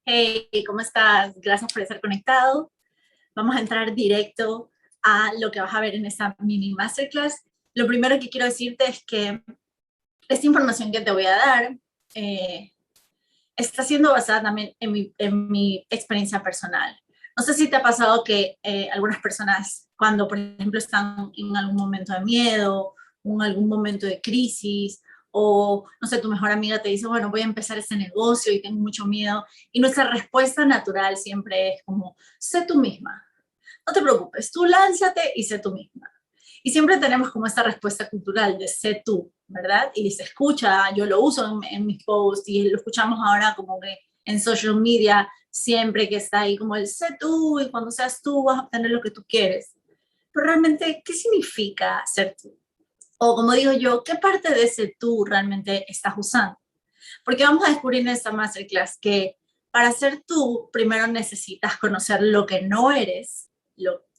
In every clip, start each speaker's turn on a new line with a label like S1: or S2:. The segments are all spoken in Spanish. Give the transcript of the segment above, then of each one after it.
S1: Hey, ¿cómo estás? Gracias por estar conectado. Vamos a entrar directo a lo que vas a ver en esta mini masterclass. Lo primero que quiero decirte es que esta información que te voy a dar eh, está siendo basada también en mi experiencia personal. No sé si te ha pasado que algunas personas, cuando por ejemplo están en algún momento de miedo, o en algún momento de crisis, o no sé, tu mejor amiga te dice, bueno, voy a empezar este negocio y tengo mucho miedo, y nuestra respuesta natural siempre es como, sé tú misma, no te preocupes, tú lánzate y sé tú misma. Y siempre tenemos como esta respuesta cultural de sé tú, ¿verdad? Y se escucha, yo lo uso en mis posts y lo escuchamos ahora como que en social media, siempre que está ahí como el sé tú y cuando seas tú vas a obtener lo que tú quieres. Pero realmente, ¿qué significa ser tú? O como digo yo, ¿qué parte de ese tú realmente estás usando? Porque vamos a descubrir en esta masterclass que para ser tú, primero necesitas conocer lo que no eres,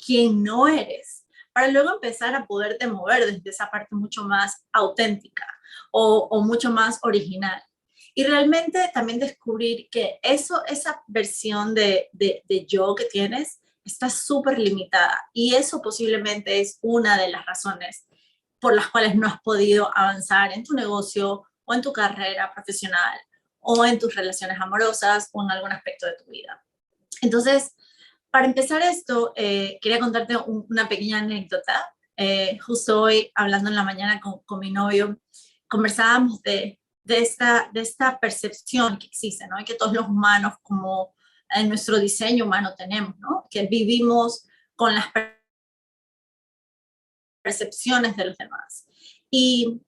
S1: quién no eres, para luego empezar a poderte mover desde esa parte mucho más auténtica o mucho más original. Y realmente también descubrir que esa versión de yo que tienes está súper limitada. Y eso posiblemente es una de las razones por las cuales no has podido avanzar en tu negocio o en tu carrera profesional o en tus relaciones amorosas o en algún aspecto de tu vida. Entonces, para empezar esto, quería contarte una pequeña anécdota. Justo hoy, hablando en la mañana con mi novio, conversábamos de esta percepción que existe, ¿no? Y que todos los humanos, como en nuestro diseño humano tenemos, ¿no? Que vivimos con las percepciones de los demás. Y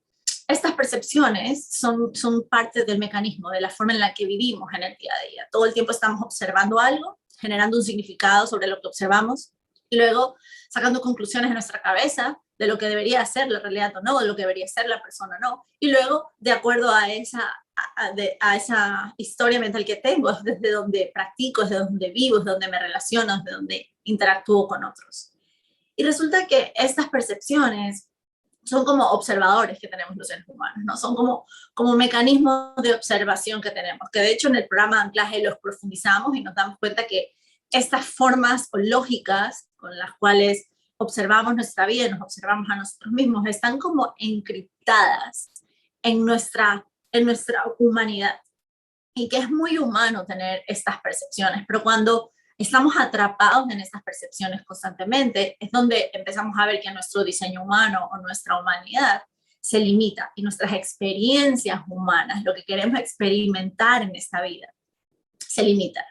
S1: estas percepciones son parte del mecanismo, de la forma en la que vivimos en el día a día. Todo el tiempo estamos observando algo, generando un significado sobre lo que observamos y luego sacando conclusiones en nuestra cabeza de lo que debería ser la realidad o no, de lo que debería ser la persona o no. Y luego, de acuerdo a esa historia mental que tengo, es desde donde practico, es de donde vivo, es de donde me relaciono, es de donde interactúo con otros. Y resulta que estas percepciones son como observadores que tenemos los seres humanos, ¿no? Son como mecanismos de observación que tenemos, que de hecho en el programa de anclaje los profundizamos y nos damos cuenta que estas formas o lógicas con las cuales observamos nuestra vida y nos observamos a nosotros mismos están como encriptadas en nuestra humanidad y que es muy humano tener estas percepciones, pero cuando estamos atrapados en estas percepciones constantemente, es donde empezamos a ver que nuestro diseño humano o nuestra humanidad se limita y nuestras experiencias humanas, lo que queremos experimentar en esta vida, se limita.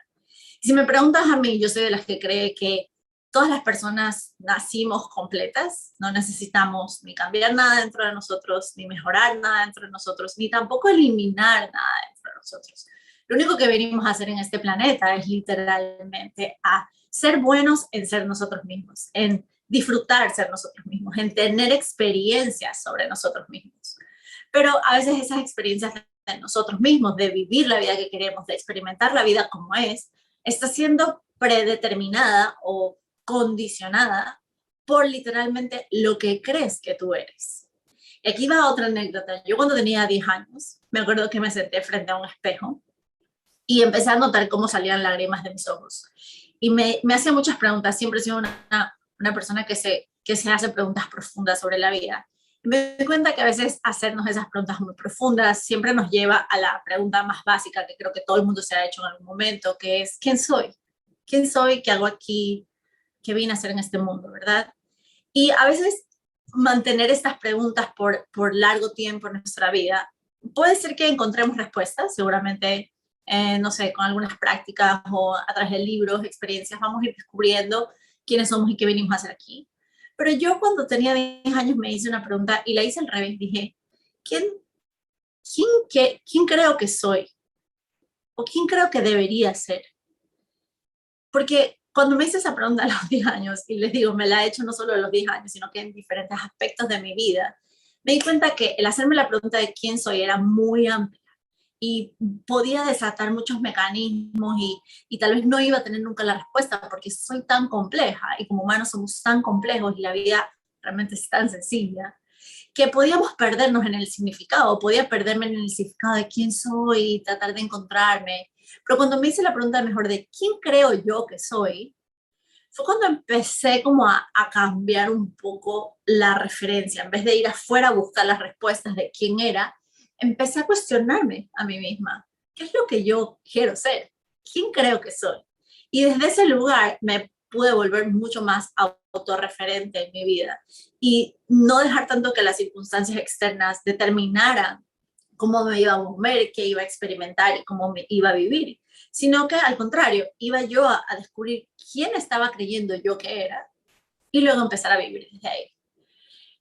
S1: Si me preguntas a mí, yo soy de las que cree que todas las personas nacimos completas, no necesitamos ni cambiar nada dentro de nosotros, ni mejorar nada dentro de nosotros, ni tampoco eliminar nada dentro de nosotros. Lo único que venimos a hacer en este planeta es literalmente a ser buenos en ser nosotros mismos, en disfrutar ser nosotros mismos, en tener experiencias sobre nosotros mismos. Pero a veces esas experiencias de nosotros mismos, de vivir la vida que queremos, de experimentar la vida como es, está siendo predeterminada o condicionada por literalmente lo que crees que tú eres. Y aquí va otra anécdota. Yo cuando tenía 10 años, me acuerdo que me senté frente a un espejo y empecé a notar cómo salían lágrimas de mis ojos. Y me hacía muchas preguntas. Siempre he sido una persona que se hace preguntas profundas sobre la vida. Y me doy cuenta que a veces hacernos esas preguntas muy profundas siempre nos lleva a la pregunta más básica que creo que todo el mundo se ha hecho en algún momento, que es ¿quién soy? ¿Quién soy? ¿Qué hago aquí? ¿Qué vine a hacer en este mundo? ¿Verdad? Y a veces mantener estas preguntas por largo tiempo en nuestra vida, puede ser que encontremos respuestas, seguramente, no sé, con algunas prácticas o a través de libros, experiencias, vamos a ir descubriendo quiénes somos y qué venimos a hacer aquí. Pero yo cuando tenía 10 años me hice una pregunta y la hice al revés, dije, ¿quién, quién creo que soy? ¿O quién creo que debería ser? Porque cuando me hice esa pregunta a los 10 años, y les digo, me la he hecho no solo a los 10 años, sino que en diferentes aspectos de mi vida, me di cuenta que el hacerme la pregunta de quién soy era muy amplia y podía desatar muchos mecanismos y tal vez no iba a tener nunca la respuesta porque soy tan compleja y como humanos somos tan complejos y la vida realmente es tan sencilla que podíamos perdernos en el significado, podía perderme en el significado de quién soy, tratar de encontrarme. Pero cuando me hice la pregunta mejor de quién creo yo que soy, fue cuando empecé como a cambiar un poco la referencia. En vez de ir afuera a buscar las respuestas de quién era, empecé a cuestionarme a mí misma. ¿Qué es lo que yo quiero ser? ¿Quién creo que soy? Y desde ese lugar me pude volver mucho más autorreferente en mi vida y no dejar tanto que las circunstancias externas determinaran cómo me iba a mover, qué iba a experimentar y cómo me iba a vivir, sino que al contrario, iba yo a descubrir quién estaba creyendo yo que era y luego empezar a vivir desde ahí.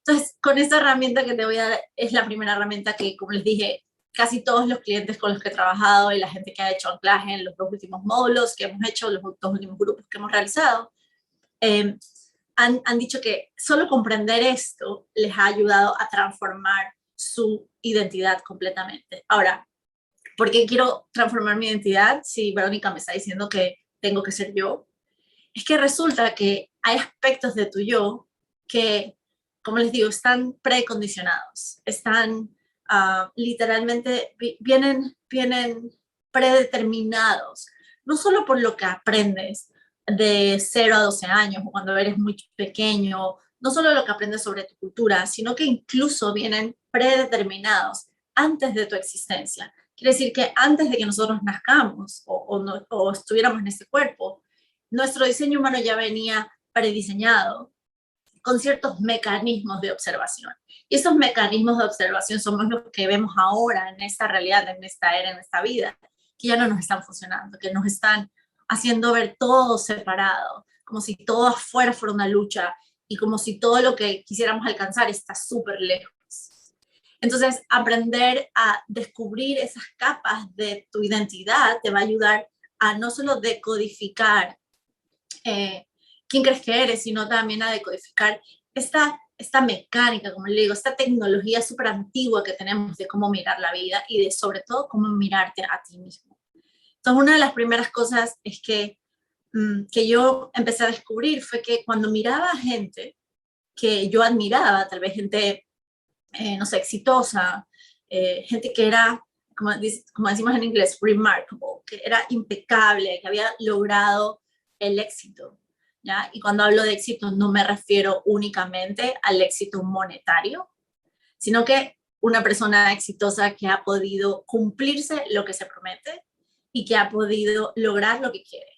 S1: Entonces, con esta herramienta que te voy a dar, es la primera herramienta que, como les dije, casi todos los clientes con los que he trabajado y la gente que ha hecho anclaje en los dos últimos módulos que hemos hecho, los dos últimos grupos que hemos realizado, han dicho que solo comprender esto les ha ayudado a transformar su identidad completamente. Ahora, ¿por qué quiero transformar mi identidad si Verónica me está diciendo que tengo que ser yo? Es que resulta que hay aspectos de tu yo que, como les digo, están precondicionados, están literalmente, vienen predeterminados, no solo por lo que aprendes de 0 a 12 años o cuando eres muy pequeño, no solo lo que aprendes sobre tu cultura, sino que incluso vienen predeterminados antes de tu existencia. Quiere decir que antes de que nosotros nazcamos o estuviéramos en este cuerpo, nuestro diseño humano ya venía prediseñado con ciertos mecanismos de observación. Y esos mecanismos de observación somos los que vemos ahora en esta realidad, en esta era, en esta vida, que ya no nos están funcionando, que nos están haciendo ver todo separado, como si todo afuera fuera una lucha y como si todo lo que quisiéramos alcanzar está súper lejos. Entonces, aprender a descubrir esas capas de tu identidad te va a ayudar a no solo decodificar quién crees que eres, sino también a decodificar esta mecánica, como le digo, esta tecnología súper antigua que tenemos de cómo mirar la vida y de sobre todo cómo mirarte a ti mismo. Entonces, una de las primeras cosas es que yo empecé a descubrir fue que cuando miraba a gente que yo admiraba, tal vez gente, no sé, exitosa, gente que era, como decimos en inglés, remarkable, que era impecable, que había logrado el éxito, ¿ya? Y cuando hablo de éxito no me refiero únicamente al éxito monetario, sino que una persona exitosa que ha podido cumplirse lo que se promete y que ha podido lograr lo que quiere.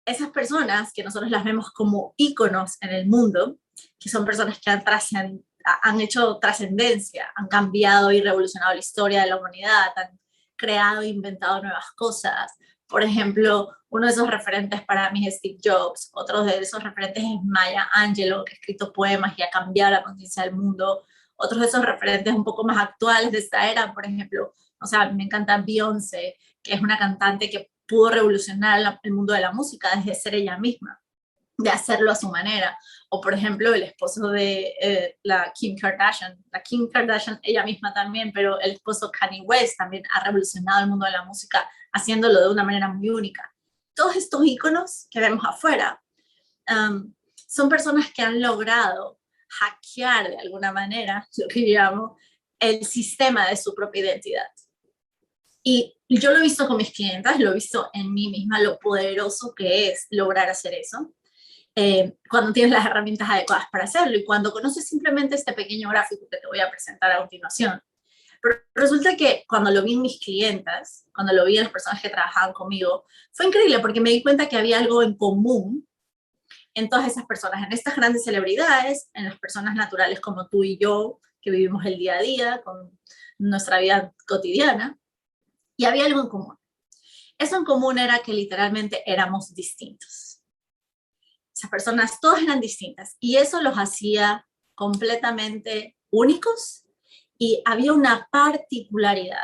S1: Esas personas que nosotros las vemos como íconos en el mundo, que son personas que han hecho trascendencia, han cambiado y revolucionado la historia de la humanidad, han creado e inventado nuevas cosas. Por ejemplo, uno de esos referentes para mí es Steve Jobs, otro de esos referentes es Maya Angelou, que ha escrito poemas y ha cambiado la conciencia del mundo. Otros de esos referentes un poco más actuales de esta era, por ejemplo, o sea, me encanta Beyoncé, que es una cantante que pudo revolucionar el mundo de la música desde ser ella misma, de hacerlo a su manera. O por ejemplo, el esposo de la Kim Kardashian, ella misma también, pero el esposo Kanye West también ha revolucionado el mundo de la música haciéndolo de una manera muy única. Todos estos íconos que vemos afuera son personas que han logrado hackear de alguna manera, lo que yo llamo, el sistema de su propia identidad. Y yo lo he visto con mis clientas, lo he visto en mí misma, lo poderoso que es lograr hacer eso, cuando tienes las herramientas adecuadas para hacerlo y cuando conoces simplemente este pequeño gráfico que te voy a presentar a continuación. Pero resulta que cuando lo vi en mis clientas, cuando lo vi en las personas que trabajaban conmigo, fue increíble porque me di cuenta que había algo en común en todas esas personas, en estas grandes celebridades, en las personas naturales como tú y yo, que vivimos el día a día con nuestra vida cotidiana. Y había algo en común. Eso en común era que literalmente éramos distintos. Esas personas todas eran distintas y eso los hacía completamente únicos y había una particularidad.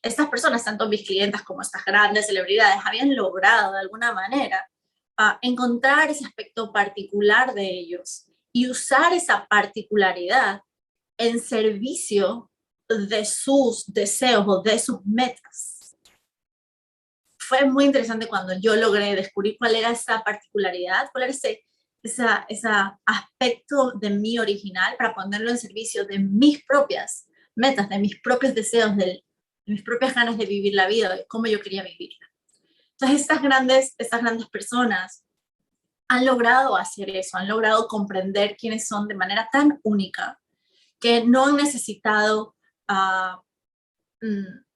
S1: Estas personas, tanto mis clientas como estas grandes celebridades, habían logrado de alguna manera encontrar ese aspecto particular de ellos y usar esa particularidad en servicio de sus deseos o de sus metas. Fue muy interesante cuando yo logré descubrir cuál era esa particularidad, cuál era ese aspecto de mí original para ponerlo en servicio de mis propias metas, de mis propios deseos, de mis propias ganas de vivir la vida, de cómo yo quería vivirla. Entonces estas grandes personas han logrado hacer eso, han logrado comprender quiénes son de manera tan única que no han necesitado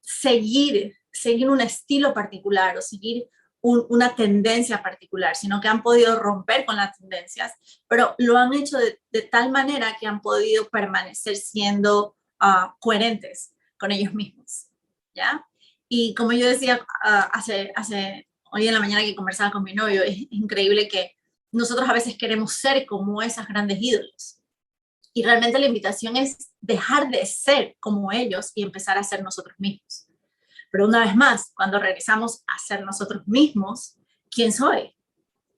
S1: seguir un estilo particular o seguir una tendencia particular, sino que han podido romper con las tendencias, pero lo han hecho de tal manera que han podido permanecer siendo coherentes con ellos mismos, ¿ya? Y como yo decía hoy en la mañana que conversaba con mi novio, es increíble que nosotros a veces queremos ser como esos grandes ídolos. Y realmente la invitación es dejar de ser como ellos y empezar a ser nosotros mismos. Pero una vez más, cuando regresamos a ser nosotros mismos, ¿quién soy?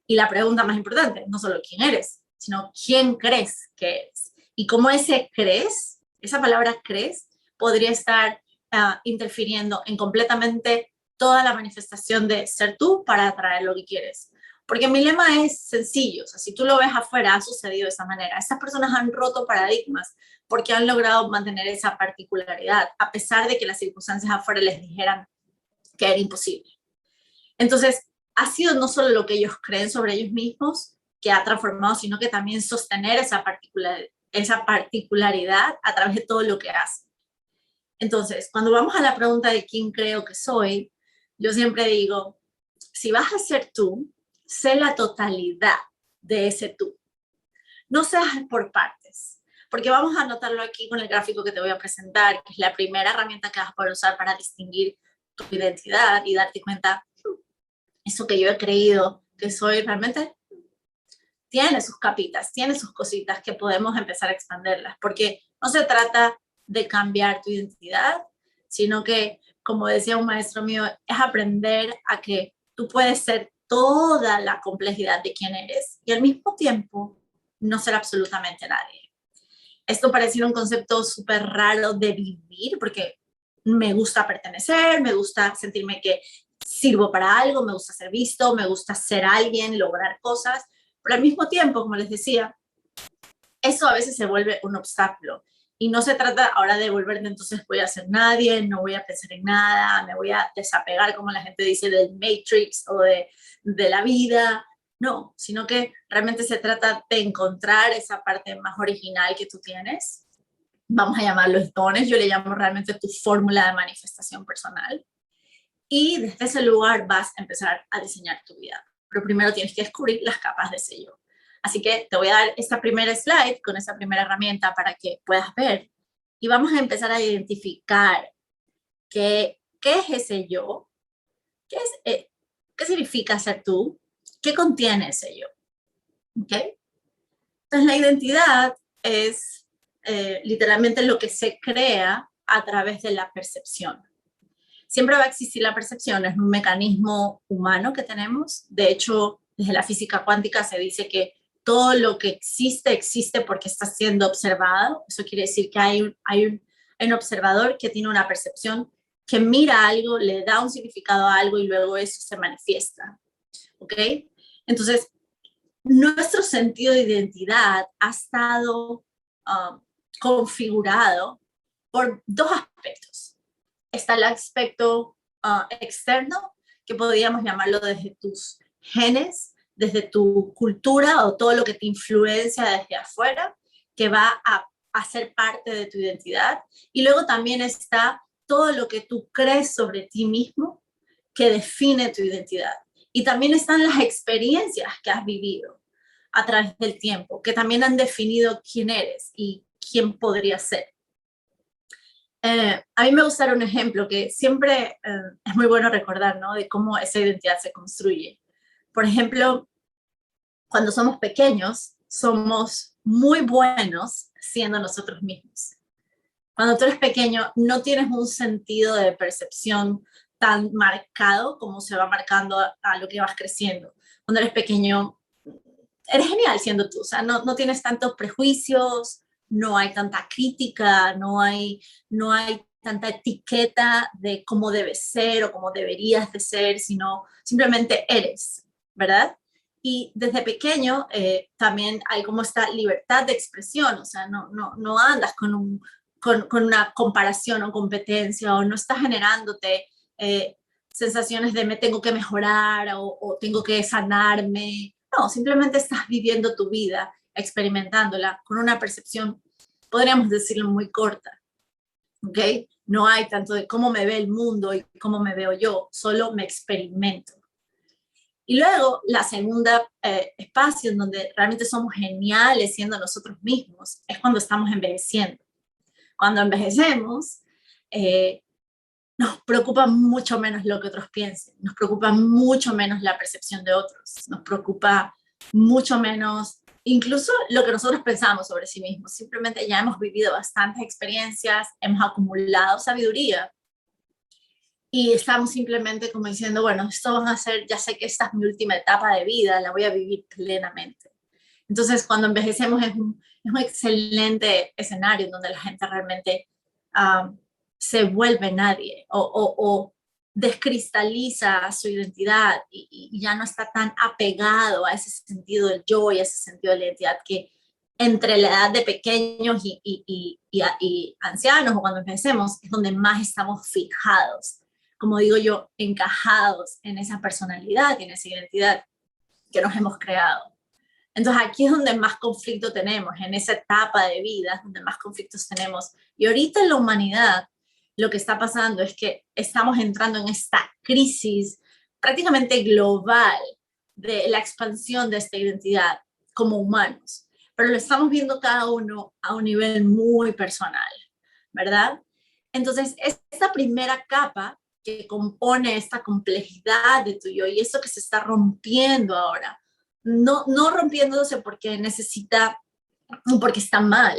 S1: Y la pregunta más importante, no solo quién eres, sino quién crees que eres. Y cómo ese crees, esa palabra crees, podría estar interfiriendo en completamente toda la manifestación de ser tú para atraer lo que quieres. Porque mi lema es sencillo, o sea, si tú lo ves afuera, ha sucedido de esa manera. Estas personas han roto paradigmas porque han logrado mantener esa particularidad, a pesar de que las circunstancias afuera les dijeran que era imposible. Entonces, ha sido no solo lo que ellos creen sobre ellos mismos que ha transformado, sino que también sostener esa particularidad a través de todo lo que hacen. Entonces, cuando vamos a la pregunta de quién creo que soy, yo siempre digo, si vas a ser tú, sé la totalidad de ese tú. No seas por partes, porque vamos a anotarlo aquí con el gráfico que te voy a presentar, que es la primera herramienta que vas a poder usar para distinguir tu identidad y darte cuenta, eso que yo he creído que soy realmente tiene sus capitas, tiene sus cositas que podemos empezar a expandirlas, porque no se trata de cambiar tu identidad, sino que, como decía un maestro mío, es aprender a que tú puedes ser toda la complejidad de quién eres y al mismo tiempo no ser absolutamente nadie. Esto parece un concepto súper raro de vivir, porque me gusta pertenecer, me gusta sentirme que sirvo para algo, me gusta ser visto, me gusta ser alguien, lograr cosas, pero al mismo tiempo, como les decía, eso a veces se vuelve un obstáculo. Y no se trata ahora de volverte, entonces voy a ser nadie, no voy a pensar en nada, me voy a desapegar, como la gente dice, del Matrix o de la vida. No, sino que realmente se trata de encontrar esa parte más original que tú tienes. Vamos a llamarlos dones, yo le llamo realmente tu fórmula de manifestación personal. Y desde ese lugar vas a empezar a diseñar tu vida. Pero primero tienes que descubrir las capas de ese yo. Así que te voy a dar esta primera slide con esa primera herramienta para que puedas ver. Y vamos a empezar a identificar qué es ese yo, qué significa ser tú, qué contiene ese yo. ¿Okay? Entonces la identidad es literalmente lo que se crea a través de la percepción. Siempre va a existir la percepción, es un mecanismo humano que tenemos. De hecho, desde la física cuántica se dice que todo lo que existe, existe porque está siendo observado. Eso quiere decir que hay un observador que tiene una percepción, que mira algo, le da un significado a algo y luego eso se manifiesta. ¿Ok? Entonces, nuestro sentido de identidad ha estado configurado por dos aspectos. Está el aspecto externo, que podríamos llamarlo desde tus genes, desde tu cultura o todo lo que te influencia desde afuera, que va a ser parte de tu identidad. Y luego también está todo lo que tú crees sobre ti mismo, que define tu identidad. Y también están las experiencias que has vivido a través del tiempo, que también han definido quién eres y quién podrías ser. A mí me gusta un ejemplo que siempre es muy bueno recordar, ¿no? De cómo esa identidad se construye. Por ejemplo, cuando somos pequeños, somos muy buenos siendo nosotros mismos. Cuando tú eres pequeño, no tienes un sentido de percepción tan marcado como se va marcando a lo que vas creciendo. Cuando eres pequeño, eres genial siendo tú, o sea, no tienes tantos prejuicios, no hay tanta crítica, no hay tanta etiqueta de cómo debes ser o cómo deberías de ser, sino simplemente eres, ¿verdad? Y desde pequeño también hay como esta libertad de expresión, o sea, no andas con con una comparación o competencia, o no estás generándote sensaciones de me tengo que mejorar o tengo que sanarme. No, simplemente estás viviendo tu vida, experimentándola con una percepción, podríamos decirlo, muy corta. ¿Ok? No hay tanto de cómo me ve el mundo y cómo me veo yo, solo me experimento. Y luego, la segunda espacio en donde realmente somos geniales siendo nosotros mismos es cuando estamos envejeciendo. Cuando envejecemos, nos preocupa mucho menos lo que otros piensen, nos preocupa mucho menos la percepción de otros, nos preocupa mucho menos incluso lo que nosotros pensamos sobre sí mismos. Simplemente ya hemos vivido bastantes experiencias, hemos acumulado sabiduría y estamos simplemente como diciendo, bueno, esto va a ser, ya sé que esta es mi última etapa de vida, la voy a vivir plenamente. Entonces, cuando envejecemos es un excelente escenario en donde la gente realmente se vuelve nadie o descristaliza su identidad y ya no está tan apegado a ese sentido del yo y a ese sentido de la identidad que entre la edad de pequeños y ancianos o cuando envejecemos es donde más estamos fijados, como digo yo, encajados en esa personalidad y en esa identidad que nos hemos creado. Entonces aquí es donde más conflicto tenemos, en esa etapa de vida es donde más conflictos tenemos. Y ahorita en la humanidad lo que está pasando es que estamos entrando en esta crisis prácticamente global de la expansión de esta identidad como humanos, pero lo estamos viendo cada uno a un nivel muy personal, ¿verdad? Entonces, esta primera capa que compone esta complejidad de tu yo y eso que se está rompiendo ahora, no rompiéndose porque necesita, porque está mal,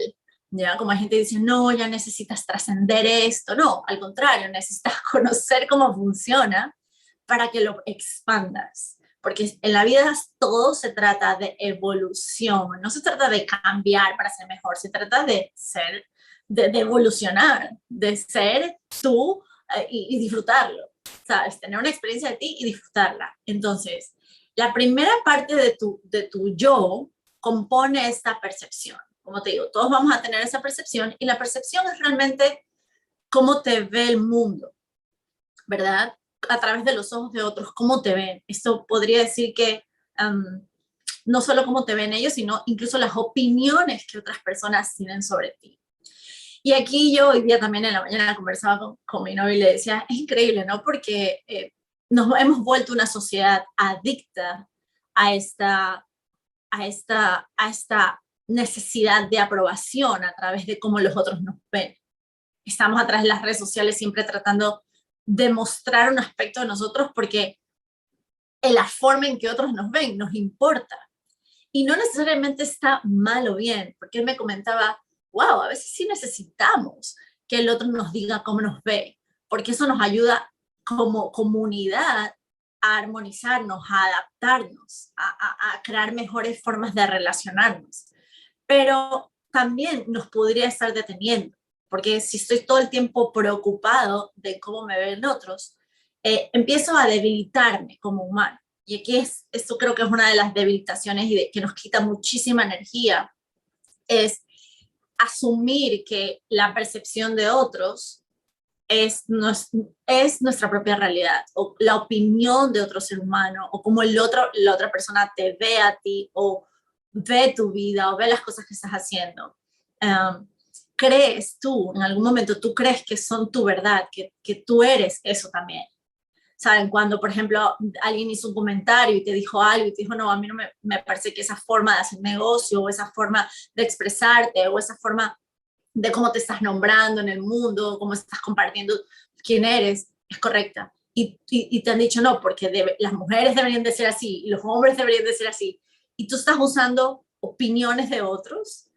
S1: ¿ya? Como hay gente que dice, no, ya necesitas trascender esto. No, al contrario, necesitas conocer cómo funciona para que lo expandas. Porque en la vida todo se trata de evolución, no se trata de cambiar para ser mejor, se trata de ser, de evolucionar, de ser tú y disfrutarlo, ¿sabes? Tener una experiencia de ti y disfrutarla. Entonces, la primera parte de tu yo compone esta percepción. Como te digo, todos vamos a tener esa percepción y la percepción es realmente cómo te ve el mundo, ¿verdad? A través de los ojos de otros, cómo te ven. Esto podría decir que no solo cómo te ven ellos, sino incluso las opiniones que otras personas tienen sobre ti. Y aquí yo hoy día también en la mañana conversaba con mi novio y le decía, es increíble, ¿no? Porque nos hemos vuelto una sociedad adicta a esta necesidad de aprobación a través de cómo los otros nos ven. Estamos a través de las redes sociales siempre tratando de mostrar un aspecto de nosotros porque en la forma en que otros nos ven nos importa. Y no necesariamente está mal o bien, porque él me comentaba, wow, a veces sí necesitamos que el otro nos diga cómo nos ve, porque eso nos ayuda como comunidad a armonizarnos, a adaptarnos, a crear mejores formas de relacionarnos. Pero también nos podría estar deteniendo, porque si estoy todo el tiempo preocupado de cómo me ven otros, empiezo a debilitarme como humano. Y aquí esto creo que es una de las debilitaciones y que nos quita muchísima energía, es asumir que la percepción de otros es nuestra propia realidad, o la opinión de otro ser humano, o cómo la otra persona te ve a ti, o ve tu vida, o ve las cosas que estás haciendo. ¿Crees tú, en algún momento, tú crees que son tu verdad, que tú eres eso también? ¿Saben? Cuando, por ejemplo, alguien hizo un comentario y te dijo algo y te dijo, no, a mí no me parece que esa forma de hacer negocio o esa forma de expresarte o esa forma de cómo te estás nombrando en el mundo, cómo estás compartiendo quién eres, es correcta. Y te han dicho no, porque las mujeres deberían de ser así y los hombres deberían de ser así. Y tú estás usando opiniones de otros,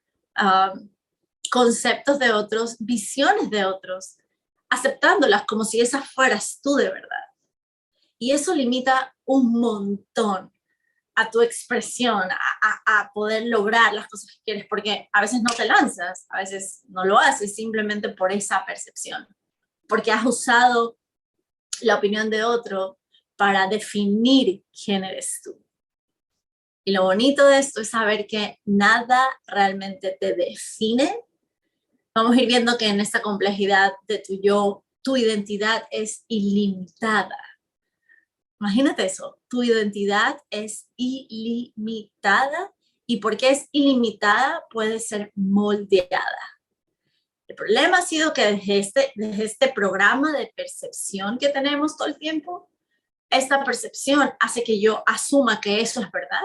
S1: conceptos de otros, visiones de otros, aceptándolas como si esas fueras tú de verdad. Y eso limita un montón a tu expresión, a poder lograr las cosas que quieres, porque a veces no te lanzas, a veces no lo haces simplemente por esa percepción, porque has usado la opinión de otro para definir quién eres tú. Y lo bonito de esto es saber que nada realmente te define vamos a ir viendo que en esta complejidad de tu yo, tu identidad es ilimitada. Imagínate eso, tu identidad es ilimitada y porque es ilimitada puede ser moldeada. El problema ha sido que desde este programa de percepción que tenemos todo el tiempo, esta percepción hace que yo asuma que eso es verdad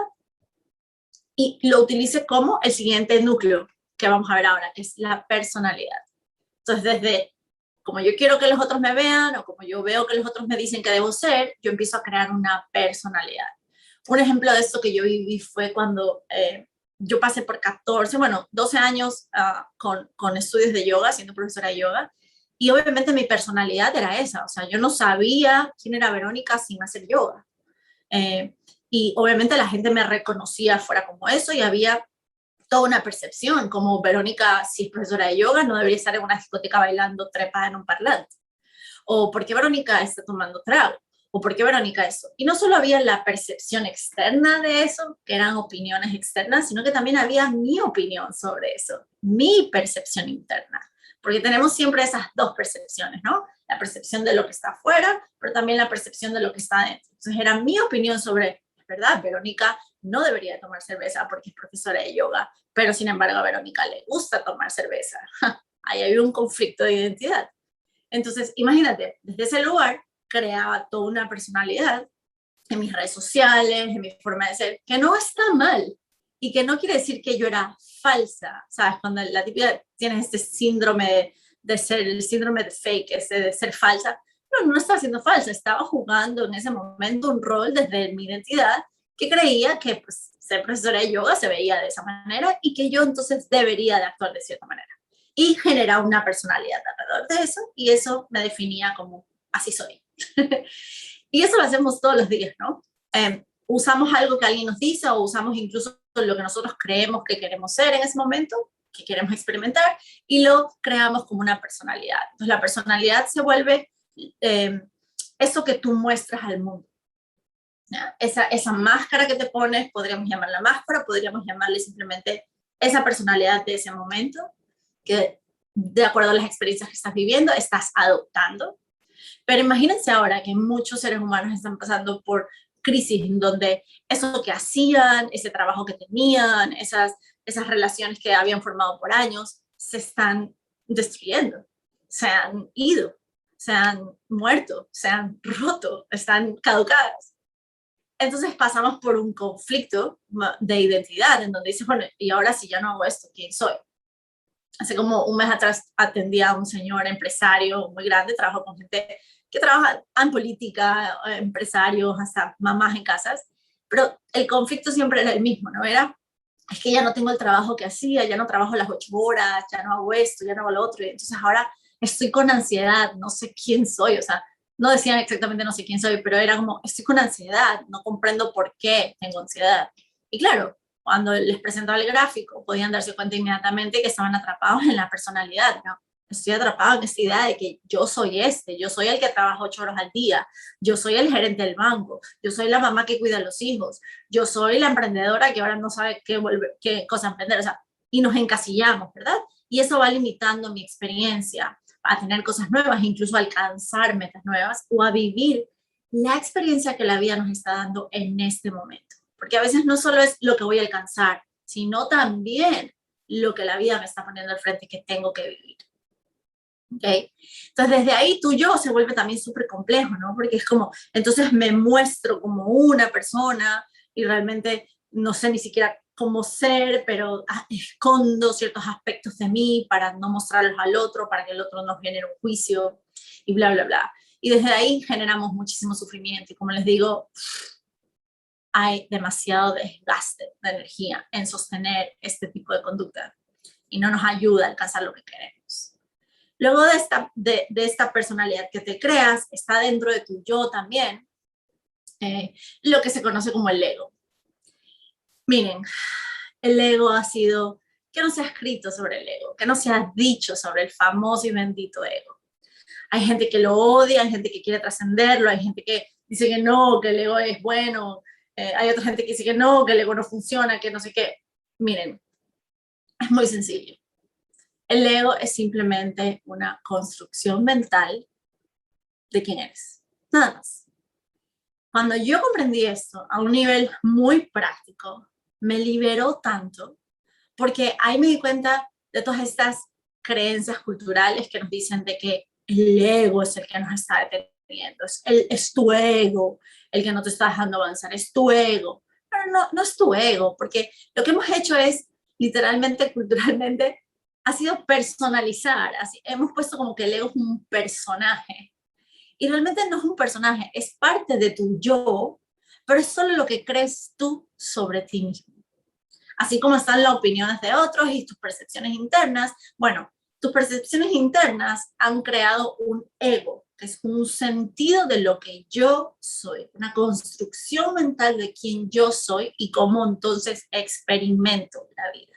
S1: y lo utilice como el siguiente núcleo que vamos a ver ahora, que es la personalidad. Entonces, desde como yo quiero que los otros me vean o como yo veo que los otros me dicen que debo ser, yo empiezo a crear una personalidad. Un ejemplo de esto que yo viví fue cuando yo pasé por 12 años con estudios de yoga, siendo profesora de yoga, y obviamente mi personalidad era esa, o sea, yo no sabía quién era Verónica sin hacer yoga. Eh, y obviamente la gente me reconocía fuera como eso y había toda una percepción, como Verónica, si es profesora de yoga, no debería estar en una discoteca bailando trepada en un parlante. O por qué Verónica está tomando trago. O por qué Verónica eso. Y no solo había la percepción externa de eso, que eran opiniones externas, sino que también había mi opinión sobre eso, mi percepción interna. Porque tenemos siempre esas dos percepciones, ¿no? La percepción de lo que está afuera, pero también la percepción de lo que está dentro. Entonces era mi opinión sobre, ¿verdad? Verónica no debería tomar cerveza porque es profesora de yoga, pero sin embargo a Verónica le gusta tomar cerveza. Ahí hay un conflicto de identidad. Entonces, imagínate, desde ese lugar creaba toda una personalidad en mis redes sociales, en mi forma de ser, que no está mal y que no quiere decir que yo era falsa, ¿sabes? Cuando la típica tienes este síndrome de ser, el síndrome de fake, ese de ser falsa, no estaba siendo falsa, estaba jugando en ese momento un rol desde mi identidad que creía que pues, ser profesora de yoga se veía de esa manera y que yo entonces debería de actuar de cierta manera. Y generar una personalidad alrededor de eso y eso me definía como así soy. Y eso lo hacemos todos los días, ¿no? Usamos algo que alguien nos dice o usamos incluso lo que nosotros creemos que queremos ser en ese momento, que queremos experimentar, y lo creamos como una personalidad. Entonces la personalidad se vuelve eso que tú muestras al mundo. Esa máscara que te pones, podríamos llamarla máscara, podríamos llamarle simplemente esa personalidad de ese momento, que de acuerdo a las experiencias que estás viviendo, estás adoptando. Pero imagínense ahora que muchos seres humanos están pasando por crisis en donde eso que hacían, ese trabajo que tenían, esas relaciones que habían formado por años, se están destruyendo, se han ido, se han muerto, se han roto, están caducadas. Entonces pasamos por un conflicto de identidad en donde dices, bueno, y ahora si ya no hago esto, ¿quién soy? Hace como un mes atrás atendía a un señor empresario muy grande, trabajo con gente que trabaja en política, empresarios, hasta mamás en casas, pero el conflicto siempre era el mismo, ¿no? Es que ya no tengo el trabajo que hacía, ya no trabajo las 8 horas, ya no hago esto, ya no hago lo otro, y entonces ahora estoy con ansiedad, no sé quién soy, o sea, no decían exactamente no sé quién soy, pero era como, estoy con ansiedad, no comprendo por qué tengo ansiedad. Y claro, cuando les presentaba el gráfico, podían darse cuenta inmediatamente que estaban atrapados en la personalidad, ¿no? Estoy atrapado en esta idea de que yo soy yo soy el que trabaja 8 horas al día, yo soy el gerente del banco, yo soy la mamá que cuida a los hijos, yo soy la emprendedora que ahora no sabe qué cosa emprender, o sea, y nos encasillamos, ¿verdad? Y eso va limitando mi experiencia a tener cosas nuevas, incluso a alcanzar metas nuevas o a vivir la experiencia que la vida nos está dando en este momento. Porque a veces no solo es lo que voy a alcanzar, sino también lo que la vida me está poniendo al frente que tengo que vivir. ¿Okay? Entonces desde ahí tu yo se vuelve también súper complejo, ¿no? Porque es como, entonces me muestro como una persona y realmente no sé ni siquiera cómo ser, pero escondo ciertos aspectos de mí para no mostrarlos al otro, para que el otro no genere un juicio y bla, bla, bla. Y desde ahí generamos muchísimo sufrimiento y como les digo, hay demasiado desgaste de energía en sostener este tipo de conducta y no nos ayuda a alcanzar lo que queremos. Luego de esta personalidad que te creas, está dentro de tu yo también lo que se conoce como el ego. Miren, el ego ha sido, que no se ha escrito sobre el ego, que no se ha dicho sobre el famoso y bendito ego. Hay gente que lo odia, hay gente que quiere trascenderlo, hay gente que dice que no, que el ego es bueno, hay otra gente que dice que no, que el ego no funciona, que no sé qué. Miren, es muy sencillo. El ego es simplemente una construcción mental de quién eres, nada más. Cuando yo comprendí esto a un nivel muy práctico, me liberó tanto, porque ahí me di cuenta de todas estas creencias culturales que nos dicen de que el ego es el que nos está deteniendo, es tu ego el que no te está dejando avanzar, es tu ego. Pero no es tu ego, porque lo que hemos hecho es, literalmente, culturalmente, ha sido personalizar, así, hemos puesto como que el ego es un personaje, y realmente no es un personaje, es parte de tu yo, pero es solo lo que crees tú sobre ti mismo. Así como están las opiniones de otros y tus percepciones internas, bueno, tus percepciones internas han creado un ego, que es un sentido de lo que yo soy, una construcción mental de quién yo soy y cómo entonces experimento la vida.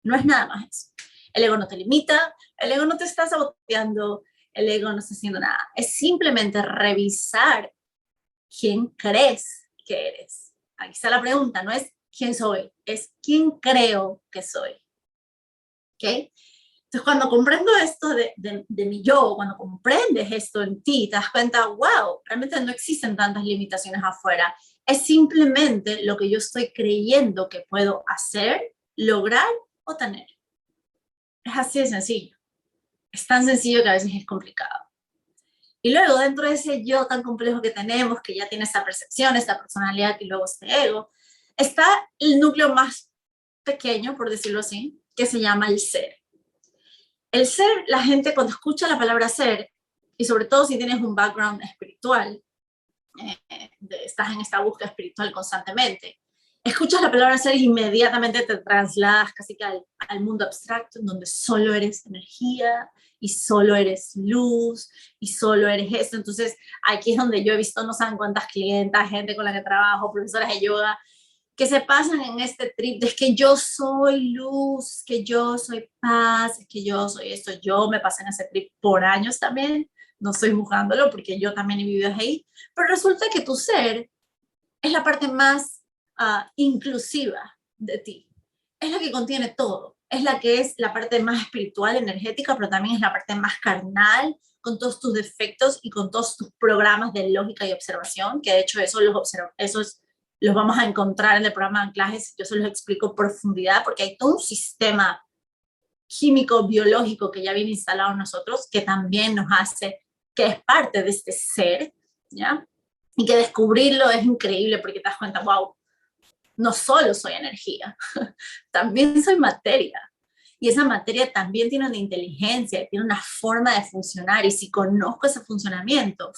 S1: No es nada más eso. El ego no te limita, el ego no te está saboteando, el ego no está haciendo nada. Es simplemente revisar quién crees que eres. Aquí está la pregunta, no es quién soy, es quién creo que soy. ¿Ok? Entonces, cuando comprendo esto de mi yo, cuando comprendes esto en ti, te das cuenta, wow, realmente no existen tantas limitaciones afuera. Es simplemente lo que yo estoy creyendo que puedo hacer, lograr o tener. Es así de sencillo. Es tan sencillo que a veces es complicado. Y luego, dentro de ese yo tan complejo que tenemos, que ya tiene esa percepción, esta personalidad y luego este ego, está el núcleo más pequeño, por decirlo así, que se llama el ser. El ser, la gente cuando escucha la palabra ser, y sobre todo si tienes un background espiritual, estás en esta búsqueda espiritual constantemente, escuchas la palabra ser y inmediatamente te trasladas casi que al mundo abstracto, en donde solo eres energía y solo eres luz y solo eres esto. Entonces aquí es donde yo he visto no saben cuántas clientas, gente con la que trabajo, profesoras de yoga, que se pasan en este trip de que yo soy luz, que yo soy paz, que yo soy esto. Yo me pasé en ese trip por años también, no estoy juzgándolo porque yo también he vivido ahí, pero resulta que tu ser es la parte más inclusiva de ti, es la que contiene todo, es la que es la parte más espiritual, energética, pero también es la parte más carnal, con todos tus defectos y con todos tus programas de lógica y observación, que de hecho esos los vamos a encontrar en el programa de anclajes, yo se los explico en profundidad, porque hay todo un sistema químico, biológico que ya viene instalado en nosotros, que también nos hace, que es parte de este ser, ¿ya? Y que descubrirlo es increíble porque te das cuenta, wow, no solo soy energía, también soy materia. Y esa materia también tiene una inteligencia, tiene una forma de funcionar. Y si conozco ese funcionamiento,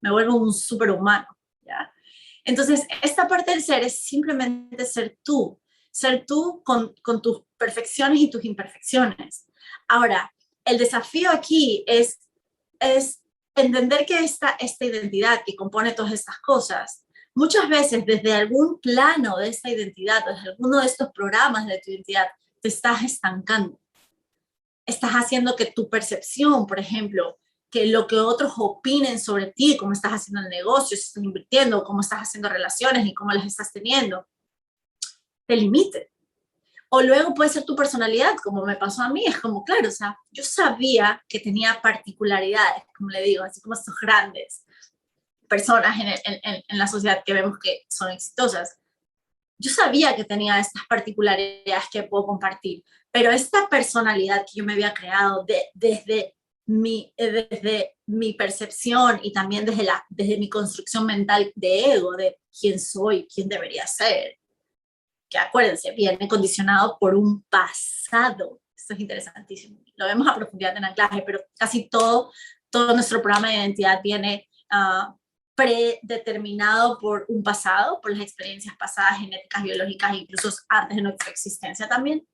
S1: me vuelvo un superhumano, ¿ya? Entonces, esta parte del ser es simplemente ser tú con tus perfecciones y tus imperfecciones. Ahora, el desafío aquí es entender que esta identidad que compone todas estas cosas, muchas veces desde algún plano de esta identidad, desde alguno de estos programas de tu identidad, te estás estancando. Estás haciendo que tu percepción, por ejemplo, que lo que otros opinen sobre ti, cómo estás haciendo el negocio, si estás invirtiendo, cómo estás haciendo relaciones y cómo las estás teniendo, te limite. O luego puede ser tu personalidad, como me pasó a mí, es como, claro, o sea, yo sabía que tenía particularidades, como le digo, así como estos grandes personas en la sociedad que vemos que son exitosas. Yo sabía que tenía estas particularidades que puedo compartir, pero esta personalidad que yo me había creado desde mi percepción y también desde mi construcción mental de ego, de quién soy, quién debería ser, que acuérdense, viene condicionado por un pasado. Esto es interesantísimo. Lo vemos a profundidad en anclaje, pero casi todo nuestro programa de identidad viene predeterminado por un pasado, por las experiencias pasadas, genéticas, biológicas, incluso antes de nuestra existencia también.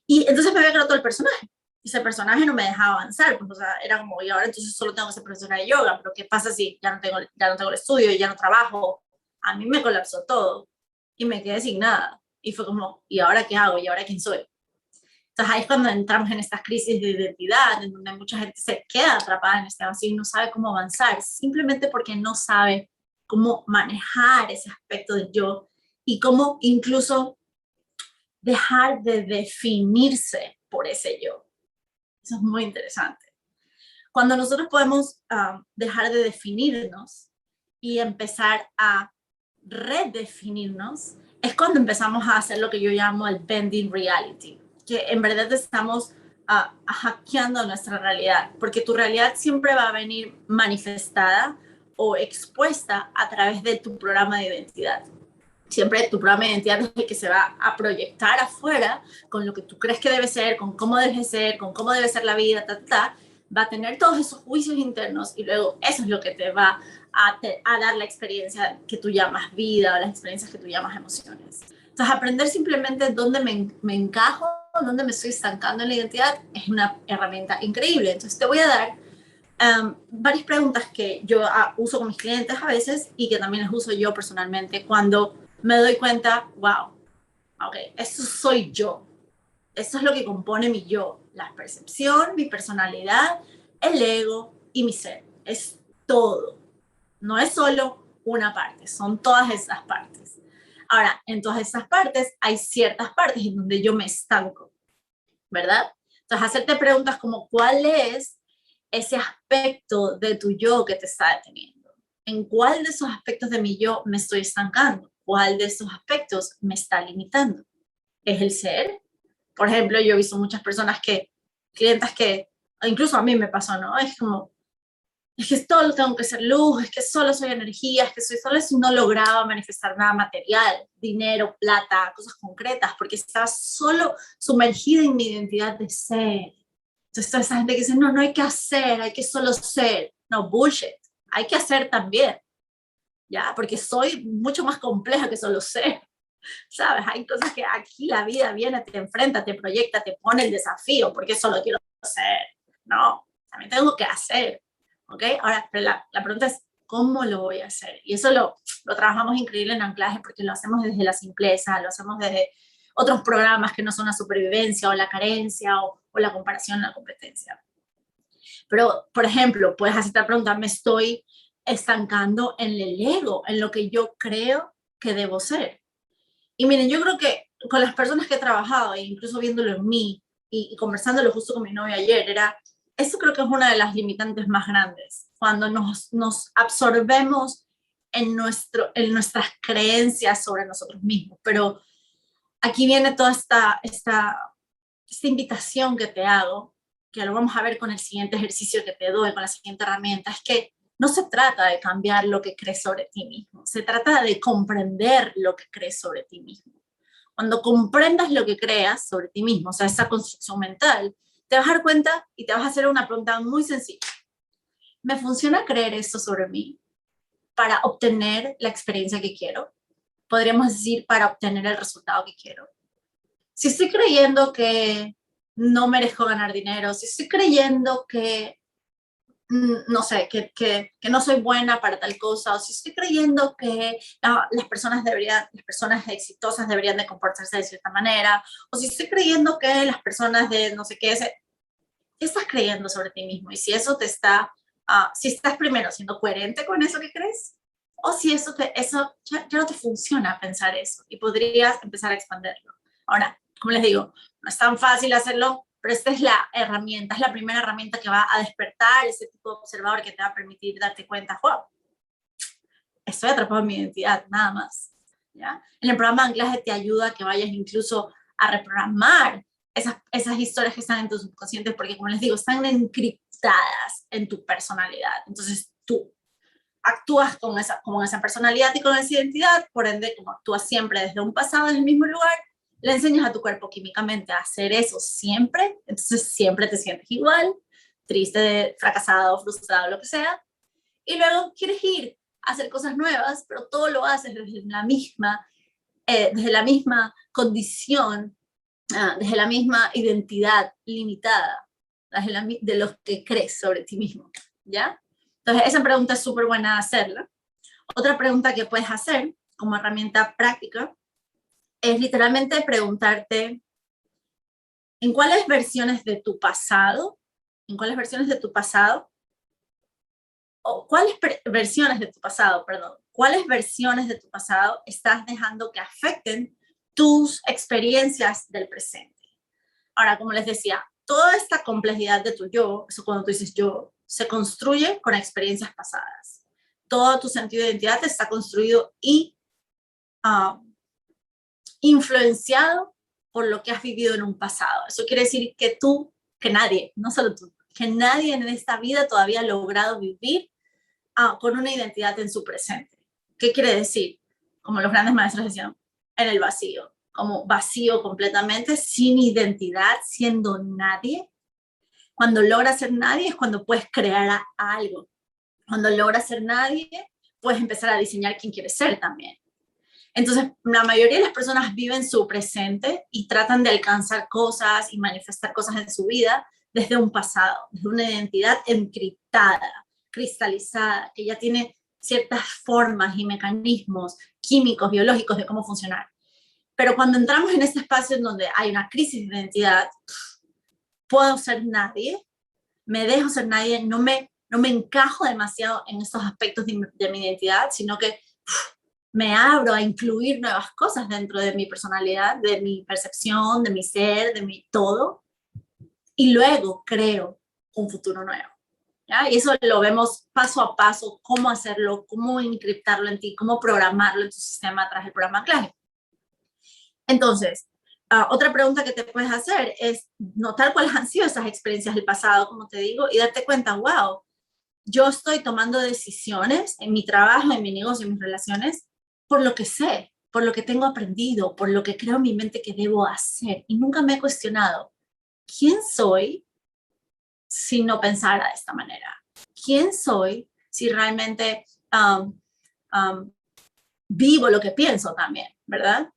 S1: Y entonces me había creado todo el personaje. Y ese personaje no me dejaba avanzar, pues, o sea, era como, y ahora entonces solo tengo ese profesor de yoga, pero ¿qué pasa si ya no tengo el estudio, ya no trabajo? A mí me colapsó todo y me quedé sin nada. Y fue como, ¿y ahora qué hago? ¿Y ahora quién soy? Entonces ahí es cuando entramos en estas crisis de identidad, en donde mucha gente se queda atrapada en este vacío y no sabe cómo avanzar, simplemente porque no sabe cómo manejar ese aspecto del yo y cómo incluso dejar de definirse por ese yo. Eso es muy interesante. Cuando nosotros podemos dejar de definirnos y empezar a redefinirnos, es cuando empezamos a hacer lo que yo llamo el bending reality, que en verdad estamos hackeando nuestra realidad, porque tu realidad siempre va a venir manifestada o expuesta a través de tu programa de identidad. Siempre tu programa de identidad es el que se va a proyectar afuera con lo que tú crees que debe ser, con cómo debe ser, con cómo debe ser la vida, va a tener todos esos juicios internos y luego eso es lo que te va a dar la experiencia que tú llamas vida o las experiencias que tú llamas emociones. Entonces, aprender simplemente dónde me encajo, dónde me estoy estancando en la identidad es una herramienta increíble. Entonces, te voy a dar varias preguntas que yo uso con mis clientes a veces y que también las uso yo personalmente cuando me doy cuenta, wow, ok, eso soy yo. Eso es lo que compone mi yo, la percepción, mi personalidad, el ego y mi ser. Es todo. No es solo una parte, son todas esas partes. Ahora, en todas esas partes hay ciertas partes en donde yo me estanco, ¿verdad? Entonces, hacerte preguntas como, ¿cuál es ese aspecto de tu yo que te está deteniendo? ¿En cuál de esos aspectos de mi yo me estoy estancando? ¿Cuál de esos aspectos me está limitando? ¿Es el ser? Por ejemplo, yo he visto muchas personas clientas que, incluso a mí me pasó, ¿no? Es como, es que todo lo tengo que ser luz, es que solo soy energía, es que soy solo si no lograba manifestar nada material, dinero, plata, cosas concretas, porque estaba solo sumergida en mi identidad de ser. Entonces, toda esa gente que dice, no, no hay que hacer, hay que solo ser. No, bullshit, hay que hacer también, ¿ya? Porque soy mucho más compleja que solo ser. ¿Sabes? Hay cosas que aquí la vida viene, te enfrenta, te proyecta, te pone el desafío, porque solo quiero hacer. No, también tengo que hacer. ¿Ok? Ahora, pero la pregunta es, ¿cómo lo voy a hacer? Y eso lo trabajamos increíble en anclaje porque lo hacemos desde la simpleza, lo hacemos desde otros programas que no son la supervivencia o la carencia o la comparación, la competencia. Pero, por ejemplo, puedes hacer esta pregunta, me estoy estancando en el ego, en lo que yo creo que debo ser. Y miren, yo creo que con las personas que he trabajado, e incluso viéndolo en mí y conversándolo justo con mi novia ayer, eso creo que es una de las limitantes más grandes, cuando nos absorbemos en nuestras creencias sobre nosotros mismos. Pero aquí viene toda esta invitación que te hago, que lo vamos a ver con el siguiente ejercicio que te doy, con la siguiente herramienta, es que no se trata de cambiar lo que crees sobre ti mismo, se trata de comprender lo que crees sobre ti mismo. Cuando comprendas lo que creas sobre ti mismo, o sea, esa construcción mental, te vas a dar cuenta y te vas a hacer una pregunta muy sencilla. ¿Me funciona creer esto sobre mí para obtener la experiencia que quiero? Podríamos decir, para obtener el resultado que quiero. Si estoy creyendo que no merezco ganar dinero, si estoy creyendo que no sé, que no soy buena para tal cosa, o si estoy creyendo que las personas exitosas deberían de comportarse de cierta manera, o si estoy creyendo que las personas de no sé qué, ¿qué estás creyendo sobre ti mismo? Y si eso te está, si estás primero siendo coherente con eso que crees, o si eso ya no te funciona pensar eso, y podrías empezar a expandirlo. Ahora, como les digo, no es tan fácil hacerlo, pero esta es la herramienta, es la primera herramienta que va a despertar ese tipo de observador que te va a permitir darte cuenta, wow, estoy atrapado en mi identidad, nada más. ¿Ya? En el programa de anclaje te ayuda a que vayas incluso a reprogramar esas historias que están en tu subconsciente, porque como les digo, están encriptadas en tu personalidad. Entonces tú actúas con esa personalidad y con esa identidad, por ende, como actúas siempre desde un pasado en el mismo lugar, le enseñas a tu cuerpo químicamente a hacer eso siempre, entonces siempre te sientes igual, triste, fracasado, frustrado, lo que sea, y luego quieres ir a hacer cosas nuevas, pero todo lo haces desde la misma condición, desde la misma identidad limitada, de lo que crees sobre ti mismo, ¿ya? Entonces, esa pregunta es súper buena hacerla. Otra pregunta que puedes hacer como herramienta práctica es literalmente preguntarte en cuáles versiones de tu pasado, o cuáles versiones de tu pasado, perdón, cuáles versiones de tu pasado estás dejando que afecten tus experiencias del presente. Ahora, como les decía, toda esta complejidad de tu yo, eso cuando tú dices yo, se construye con experiencias pasadas. Todo tu sentido de identidad está construido y influenciado por lo que has vivido en un pasado. Eso quiere decir que tú, que nadie, no solo tú, que nadie en esta vida todavía ha logrado vivir con una identidad en su presente. ¿Qué quiere decir? Como los grandes maestros decían, en el vacío, como vacío completamente, sin identidad, siendo nadie. Cuando logras ser nadie es cuando puedes crear algo. Cuando logras ser nadie, puedes empezar a diseñar quién quieres ser también. Entonces, la mayoría de las personas viven su presente y tratan de alcanzar cosas y manifestar cosas en su vida desde un pasado, desde una identidad encriptada, cristalizada, que ya tiene ciertas formas y mecanismos químicos, biológicos de cómo funcionar. Pero cuando entramos en este espacio en donde hay una crisis de identidad, puedo ser nadie, me dejo ser nadie, no me encajo demasiado en estos aspectos de mi identidad, sino que me abro a incluir nuevas cosas dentro de mi personalidad, de mi percepción, de mi ser, de mi todo, y luego creo un futuro nuevo. ¿Ya? Y eso lo vemos paso a paso, cómo hacerlo, cómo encriptarlo en ti, cómo programarlo en tu sistema a través del programa Anclaje. Entonces, otra pregunta que te puedes hacer es notar cuáles han sido esas experiencias del pasado, como te digo, y darte cuenta, wow, yo estoy tomando decisiones en mi trabajo, en mi negocio, en mis relaciones, por lo que sé, por lo que tengo aprendido, por lo que creo en mi mente que debo hacer. Y nunca me he cuestionado, ¿quién soy si no pensara de esta manera? ¿Quién soy si realmente vivo lo que pienso también, verdad?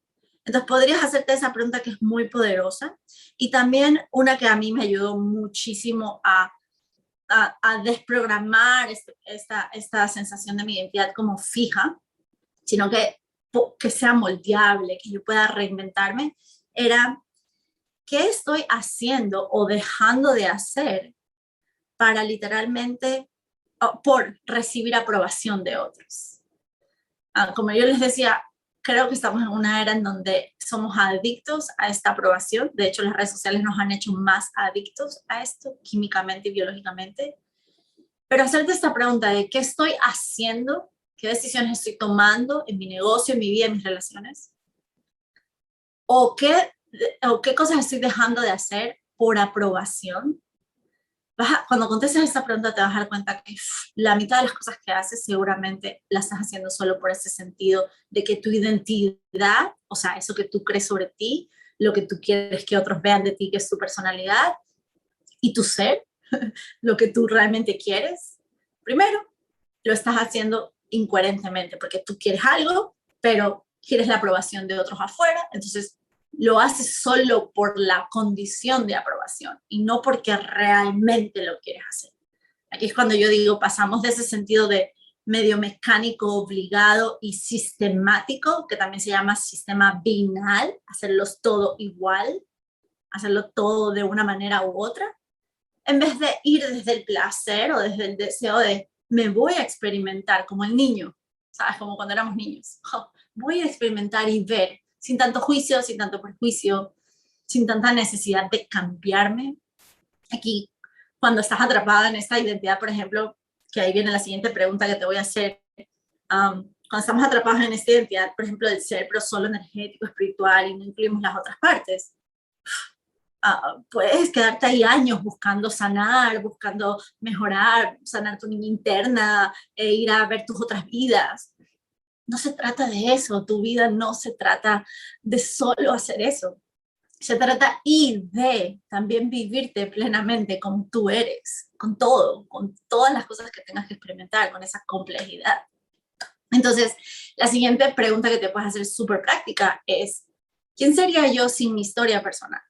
S1: Entonces podrías hacerte esa pregunta que es muy poderosa y también una que a mí me ayudó muchísimo a desprogramar esta sensación de mi identidad como fija, sino que sea moldeable, que yo pueda reinventarme, era qué estoy haciendo o dejando de hacer para literalmente, por recibir aprobación de otros. Como yo les decía, creo que estamos en una era en donde somos adictos a esta aprobación. De hecho, las redes sociales nos han hecho más adictos a esto, químicamente y biológicamente. Pero hacerte esta pregunta de qué estoy haciendo, qué decisiones estoy tomando en mi negocio, en mi vida, en mis relaciones, o qué cosas estoy dejando de hacer por aprobación. Cuando contestes esta pregunta te vas a dar cuenta que la mitad de las cosas que haces seguramente las estás haciendo solo por ese sentido de que tu identidad, o sea, eso que tú crees sobre ti, lo que tú quieres que otros vean de ti, que es tu personalidad y tu ser, lo que tú realmente quieres, primero lo estás haciendo incoherentemente porque tú quieres algo, pero quieres la aprobación de otros afuera, entonces lo haces solo por la condición de aprobación y no porque realmente lo quieres hacer. Aquí es cuando yo digo, pasamos de ese sentido de medio mecánico, obligado y sistemático, que también se llama sistema binal, hacerlos todo igual, hacerlo todo de una manera u otra, en vez de ir desde el placer o desde el deseo de me voy a experimentar como el niño, ¿sabes? Como cuando éramos niños. Voy a experimentar y ver, sin tanto juicio, sin tanto prejuicio, sin tanta necesidad de cambiarme. Aquí, cuando estás atrapada en esta identidad, por ejemplo, que ahí viene la siguiente pregunta que te voy a hacer, cuando estamos atrapados en esta identidad, por ejemplo, del ser, pero solo energético, espiritual, y no incluimos las otras partes, puedes quedarte ahí años buscando sanar, buscando mejorar, sanar tu niña interna, ir a ver tus otras vidas. No se trata de eso, tu vida no se trata de solo hacer eso. Se trata y de también vivirte plenamente como tú eres, con todo, con todas las cosas que tengas que experimentar, con esa complejidad. Entonces, la siguiente pregunta que te puedes hacer súper práctica es, ¿quién sería yo sin mi historia personal?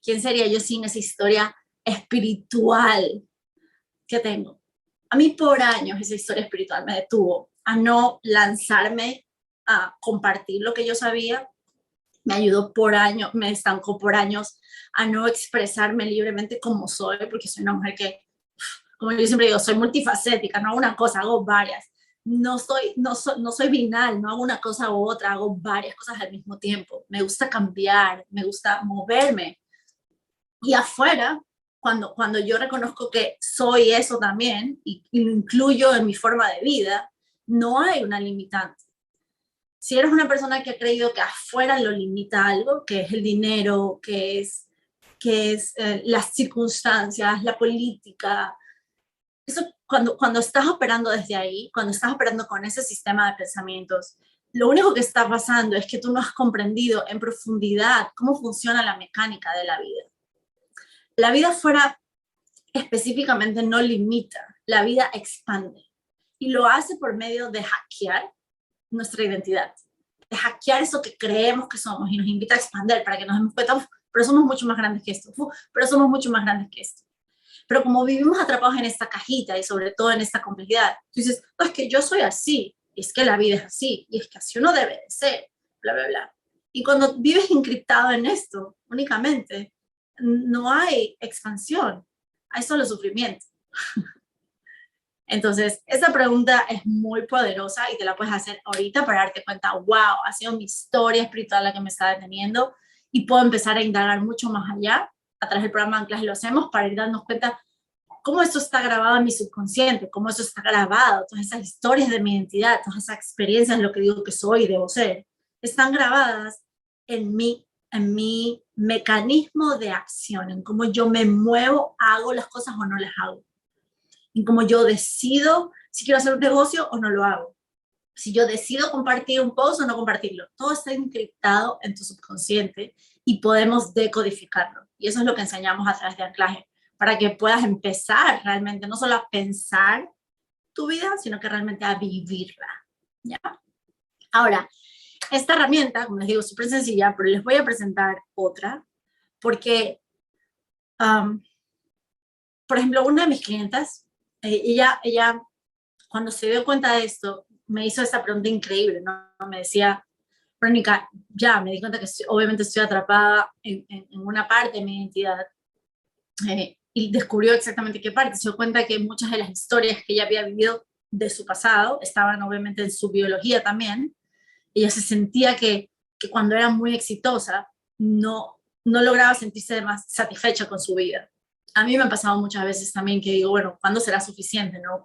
S1: ¿Quién sería yo sin esa historia espiritual que tengo? A mí por años esa historia espiritual me detuvo a no lanzarme a compartir lo que yo sabía. Me ayudó por años, me estancó por años a no expresarme libremente como soy, porque soy una mujer que, como yo siempre digo, soy multifacética, no hago una cosa, hago varias. No soy binal, no hago una cosa u otra, hago varias cosas al mismo tiempo. Me gusta cambiar, me gusta moverme. Y afuera, cuando yo reconozco que soy eso también y lo incluyo en mi forma de vida, no hay una limitante. Si eres una persona que ha creído que afuera lo limita algo, que es el dinero, que es las circunstancias, la política, eso cuando estás operando desde ahí, cuando estás operando con ese sistema de pensamientos, lo único que está pasando es que tú no has comprendido en profundidad cómo funciona la mecánica de la vida. La vida fuera específicamente no limita, la vida expande. Y lo hace por medio de hackear nuestra identidad, de hackear eso que creemos que somos y nos invita a expandir para que nos demos cuenta, pero somos mucho más grandes que esto, pero somos mucho más grandes que esto. Pero como vivimos atrapados en esta cajita y sobre todo en esta complejidad, tú dices, no, es que yo soy así, y es que la vida es así, y es que así uno debe de ser, bla, bla, bla. Y cuando vives encriptado en esto únicamente, no hay expansión, hay solo sufrimiento. Entonces, esa pregunta es muy poderosa y te la puedes hacer ahorita para darte cuenta, wow, ha sido mi historia espiritual la que me está deteniendo y puedo empezar a indagar mucho más allá. A través del programa Anclas lo hacemos para ir dándonos cuenta cómo esto está grabado en mi subconsciente, cómo eso está grabado, todas esas historias de mi identidad, todas esas experiencias, lo que digo que soy y debo ser, están grabadas en mi mecanismo de acción, en cómo yo me muevo, hago las cosas o no las hago, en cómo yo decido si quiero hacer un negocio o no lo hago, si yo decido compartir un post o no compartirlo. Todo está encriptado en tu subconsciente y podemos decodificarlo. Y eso es lo que enseñamos a través de anclaje, para que puedas empezar realmente, no solo a pensar tu vida, sino que realmente a vivirla. ¿Ya? Ahora, esta herramienta, como les digo, es súper sencilla, pero les voy a presentar otra, porque, um, por ejemplo, una de mis clientas, ella, cuando se dio cuenta de esto, me hizo esta pregunta increíble, ¿no? Me decía, Verónica, ya me di cuenta que obviamente estoy atrapada en una parte de mi identidad, y descubrió exactamente qué parte. Se dio cuenta que muchas de las historias que ella había vivido de su pasado estaban obviamente en su biología también. Ella se sentía que cuando era muy exitosa no lograba sentirse más satisfecha con su vida. A mí me ha pasado muchas veces también que digo, bueno, ¿cuándo será suficiente? ¿No?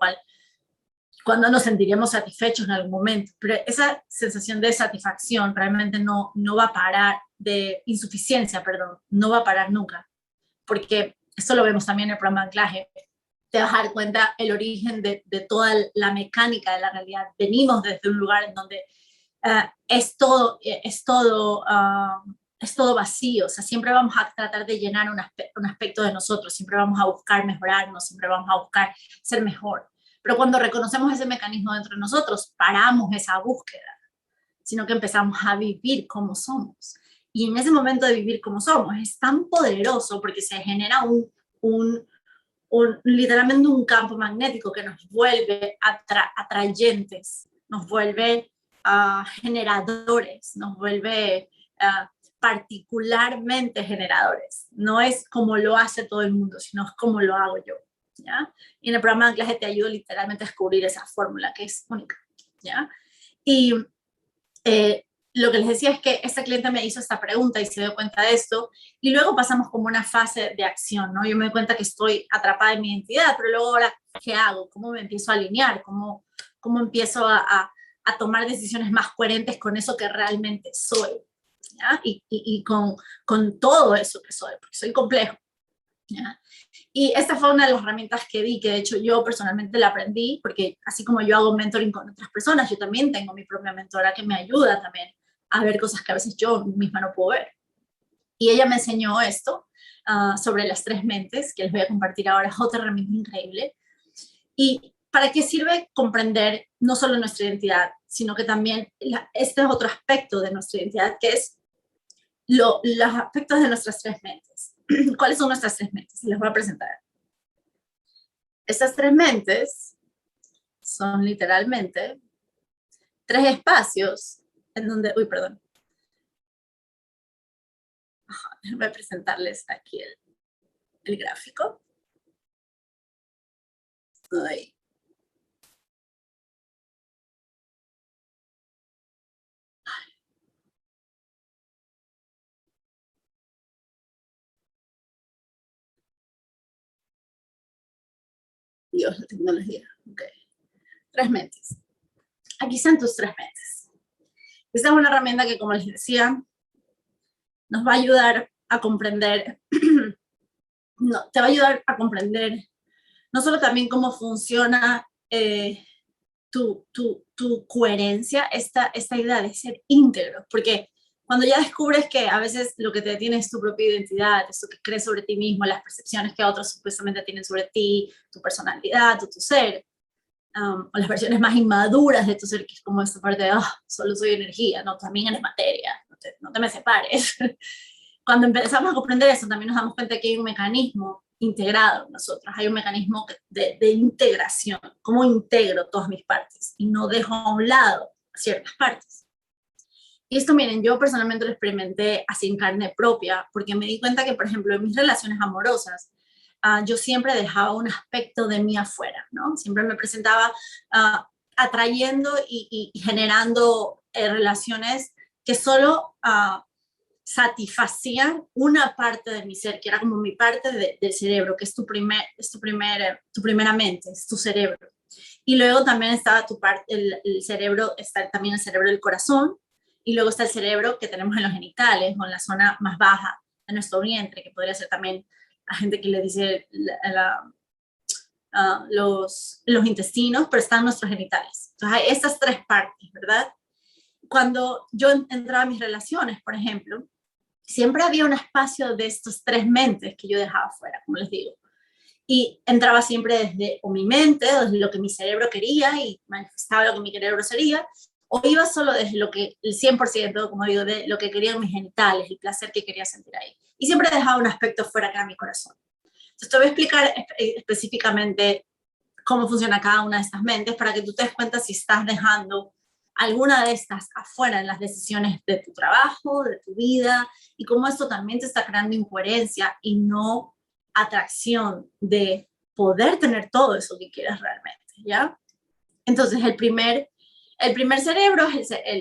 S1: Cuando nos sentiremos satisfechos en algún momento, pero esa sensación de satisfacción realmente no va a parar, de insuficiencia, perdón, no va a parar nunca, porque eso lo vemos también en el programa de anclaje, te vas a dar cuenta el origen de toda la mecánica de la realidad. Venimos desde un lugar en donde es todo vacío, o sea, siempre vamos a tratar de llenar un aspecto de nosotros, siempre vamos a buscar mejorarnos, siempre vamos a buscar ser mejor. Pero cuando reconocemos ese mecanismo dentro de nosotros, paramos esa búsqueda, sino que empezamos a vivir como somos. Y en ese momento de vivir como somos es tan poderoso porque se genera un, literalmente un campo magnético que nos vuelve atrayentes, nos vuelve generadores, nos vuelve particularmente generadores. No es como lo hace todo el mundo, sino es como lo hago yo. ¿Ya? Y en el programa de anclaje te ayudo literalmente a descubrir esa fórmula que es única. ¿Ya? Y lo que les decía es que esta cliente me hizo esta pregunta y se dio cuenta de esto, y luego pasamos como una fase de acción, ¿no? Yo me doy cuenta que estoy atrapada en mi identidad, pero luego ahora, ¿qué hago? ¿Cómo me empiezo a alinear? ¿Cómo empiezo a tomar decisiones más coherentes con eso que realmente soy? ¿Ya? Y con todo eso que soy, porque soy complejo. ¿Ya? Y esta fue una de las herramientas que vi, que de hecho yo personalmente la aprendí, porque así como yo hago mentoring con otras personas, yo también tengo mi propia mentora que me ayuda también a ver cosas que a veces yo misma no puedo ver. Y ella me enseñó esto sobre las tres mentes, que les voy a compartir ahora, es otra herramienta increíble. ¿Y para qué sirve comprender no solo nuestra identidad, sino que también este es otro aspecto de nuestra identidad, que es los aspectos de nuestras tres mentes? ¿Cuáles son nuestras tres mentes? Les voy a presentar. Estas tres mentes son literalmente tres espacios en donde, uy, perdón, voy a presentarles aquí el gráfico. Uy. Dios, la tecnología. Ok. 3 mentes. Aquí están tus 3 mentes. Esta es una herramienta que, como les decía, nos va a ayudar a comprender, no, te va a ayudar a comprender no solo también cómo funciona tu coherencia, esta idea de ser íntegro, porque cuando ya descubres que a veces lo que te detiene es tu propia identidad, eso que crees sobre ti mismo, las percepciones que otros supuestamente tienen sobre ti, tu personalidad, tu ser, o las versiones más inmaduras de tu ser, que es como esta parte de, solo soy energía, no, también eres materia, no te me separes. Cuando empezamos a comprender eso, también nos damos cuenta que hay un mecanismo integrado en nosotros, hay un mecanismo de integración, cómo integro todas mis partes y no dejo a un lado ciertas partes. Y esto, miren, yo personalmente lo experimenté así en carne propia, porque me di cuenta que, por ejemplo, en mis relaciones amorosas, yo siempre dejaba un aspecto de mí afuera, ¿no? Siempre me presentaba atrayendo y generando relaciones que solo satisfacían una parte de mi ser, que era como mi parte del cerebro, que es tu primera mente, es tu cerebro. Y luego también estaba tu parte, el cerebro, está también el cerebro del corazón, y luego está el cerebro que tenemos en los genitales, o en la zona más baja de nuestro vientre, que podría ser también la gente que le dice los intestinos, pero están nuestros genitales. Entonces hay estas 3 partes, ¿verdad? Cuando yo entraba a mis relaciones, por ejemplo, siempre había un espacio de estos 3 mentes que yo dejaba fuera, como les digo. Y entraba siempre desde o mi mente, o desde lo que mi cerebro quería y manifestaba lo que mi cerebro sería, o iba solo desde lo que, el 100%, como digo, de lo que querían mis genitales, el placer que quería sentir ahí. Y siempre dejaba un aspecto fuera que era mi corazón. Entonces te voy a explicar específicamente cómo funciona cada una de estas mentes para que tú te des cuenta si estás dejando alguna de estas afuera en las decisiones de tu trabajo, de tu vida, y cómo esto también te está creando incoherencia y no atracción de poder tener todo eso que quieres realmente, ¿ya? Entonces, el primer cerebro,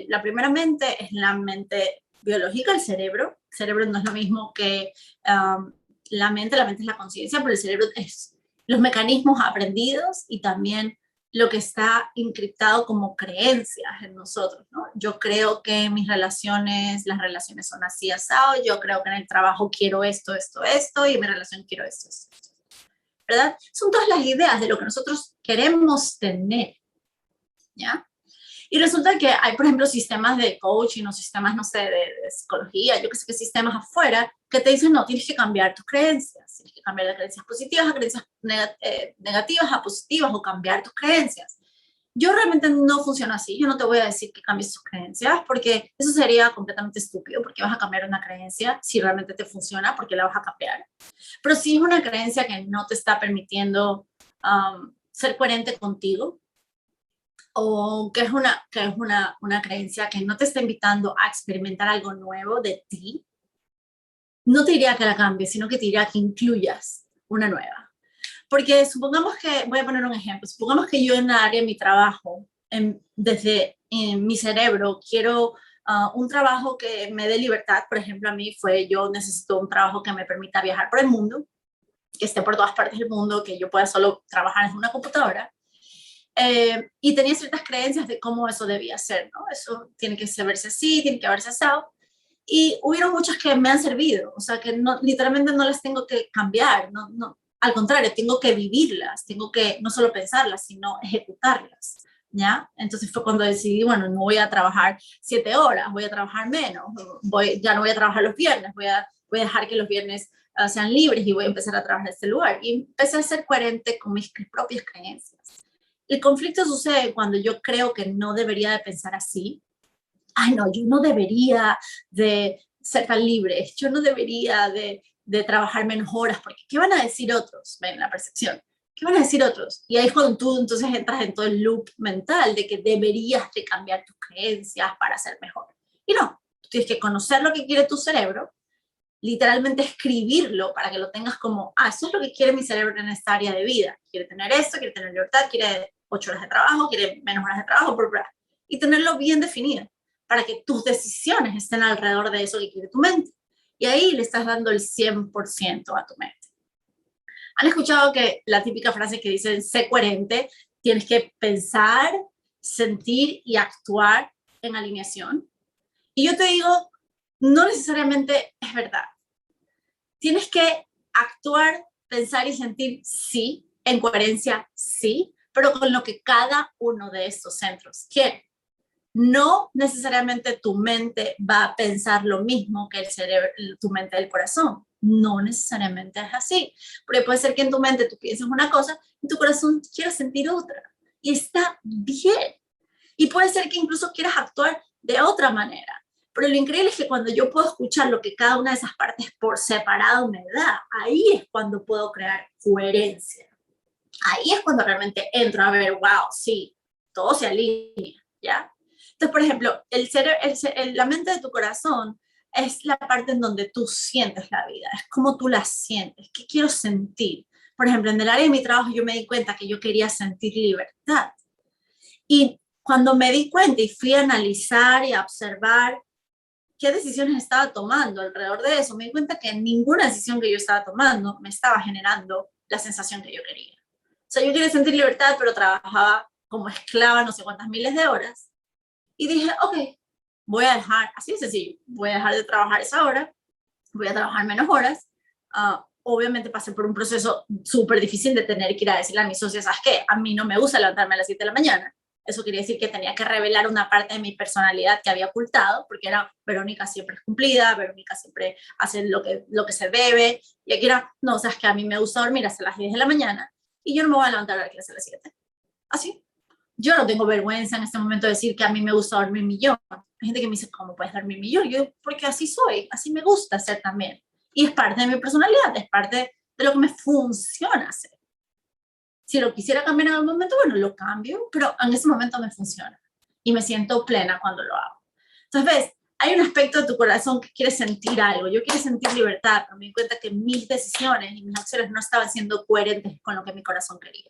S1: la primera mente es la mente biológica, el cerebro. El cerebro no es lo mismo que la mente es la conciencia, pero el cerebro es los mecanismos aprendidos y también lo que está encriptado como creencias en nosotros, ¿no? Yo creo que mis relaciones, las relaciones son así, asado, yo creo que en el trabajo quiero esto, esto, esto, y en mi relación quiero esto, esto, esto, ¿verdad? Son todas las ideas de lo que nosotros queremos tener, ¿ya? Y resulta que hay, por ejemplo, sistemas de coaching o sistemas, no sé, de psicología, yo que sé qué sistemas afuera, que te dicen, no, tienes que cambiar tus creencias, tienes que cambiar de creencias positivas a creencias negativas a positivas o cambiar tus creencias. Yo realmente no funciona así, yo no te voy a decir que cambies tus creencias, porque eso sería completamente estúpido, porque vas a cambiar una creencia si realmente te funciona, porque la vas a cambiar. Pero si es una creencia que no te está permitiendo ser coherente contigo, o que es una creencia que no te está invitando a experimentar algo nuevo de ti, no te diría que la cambies, sino que te diría que incluyas una nueva. Porque supongamos que, voy a poner un ejemplo, supongamos que yo en la área de mi trabajo, desde mi cerebro, quiero un trabajo que me dé libertad. Por ejemplo, a mí yo necesito un trabajo que me permita viajar por el mundo, que esté por todas partes del mundo, que yo pueda solo trabajar en una computadora. Y tenía ciertas creencias de cómo eso debía ser, ¿no? Eso tiene que verse así, tiene que verse asado. Y hubieron muchas que me han servido, o sea, que no, literalmente no las tengo que cambiar, no, al contrario, tengo que vivirlas, tengo que no solo pensarlas, sino ejecutarlas, ¿ya? Entonces fue cuando decidí, bueno, no voy a trabajar 7 horas, voy a trabajar menos, ya no voy a trabajar los viernes, voy a dejar que los viernes sean libres y voy a empezar a trabajar en este lugar. Y empecé a ser coherente con mis propias creencias. El conflicto sucede cuando yo creo que no debería de pensar así. Ay, no, yo no debería de ser tan libre, yo no debería de trabajar menos horas, porque ¿qué van a decir otros? Ven, la percepción. ¿Qué van a decir otros? Y ahí es cuando tú entonces entras en todo el loop mental de que deberías de cambiar tus creencias para ser mejor. Y no, tú tienes que conocer lo que quiere tu cerebro, literalmente escribirlo para que lo tengas como, eso es lo que quiere mi cerebro en esta área de vida. Quiere tener esto, quiere tener libertad, quiere 8 horas de trabajo, quiere menos horas de trabajo, y tenerlo bien definido para que tus decisiones estén alrededor de eso que quiere tu mente. Y ahí le estás dando el 100% a tu mente. Han escuchado que la típica frase que dicen, sé coherente, tienes que pensar, sentir y actuar en alineación. Y yo te digo, no necesariamente es verdad. Tienes que actuar, pensar y sentir, sí, en coherencia, sí, pero con lo que cada uno de estos centros quiere. No necesariamente tu mente va a pensar lo mismo que el cerebro, tu mente del corazón. No necesariamente es así. Porque puede ser que en tu mente tú pienses una cosa y tu corazón quiera sentir otra. Y está bien. Y puede ser que incluso quieras actuar de otra manera. Pero lo increíble es que cuando yo puedo escuchar lo que cada una de esas partes por separado me da, ahí es cuando puedo crear coherencia. Ahí es cuando realmente entro a ver, wow, sí, todo se alinea, ¿ya? Entonces, por ejemplo, la mente de tu corazón es la parte en donde tú sientes la vida, es como tú la sientes, qué quiero sentir. Por ejemplo, en el área de mi trabajo yo me di cuenta que yo quería sentir libertad. Y cuando me di cuenta y fui a analizar y a observar qué decisiones estaba tomando alrededor de eso, me di cuenta que ninguna decisión que yo estaba tomando me estaba generando la sensación que yo quería. O sea, yo quería sentir libertad, pero trabajaba como esclava no sé cuántas miles de horas. Y dije, ok, voy a dejar, así de sencillo, voy a dejar de trabajar esa hora, voy a trabajar menos horas. Obviamente pasé por un proceso súper difícil de tener que ir a decirle a mis socios, ¿sabes qué? A mí no me gusta levantarme a las 7 de la mañana. Eso quería decir que tenía que revelar una parte de mi personalidad que había ocultado, porque era Verónica siempre es cumplida, Verónica siempre hace lo que se debe, y aquí era, no, o sea, es que a mí me gusta dormir hasta las 10 de la mañana, y yo no me voy a levantar a la clase a las 7. Así. Yo no tengo vergüenza en este momento de decir que a mí me gusta dormir millón. Hay gente que me dice, ¿cómo puedes dormir millón? Yo, porque así soy, así me gusta ser también. Y es parte de mi personalidad, es parte de lo que me funciona hacer. Si lo quisiera cambiar en algún momento, bueno, lo cambio, pero en ese momento me funciona. Y me siento plena cuando lo hago. Entonces, ves, hay un aspecto de tu corazón que quiere sentir algo. Yo quiero sentir libertad, pero me di cuenta que mis decisiones y mis acciones no estaban siendo coherentes con lo que mi corazón quería.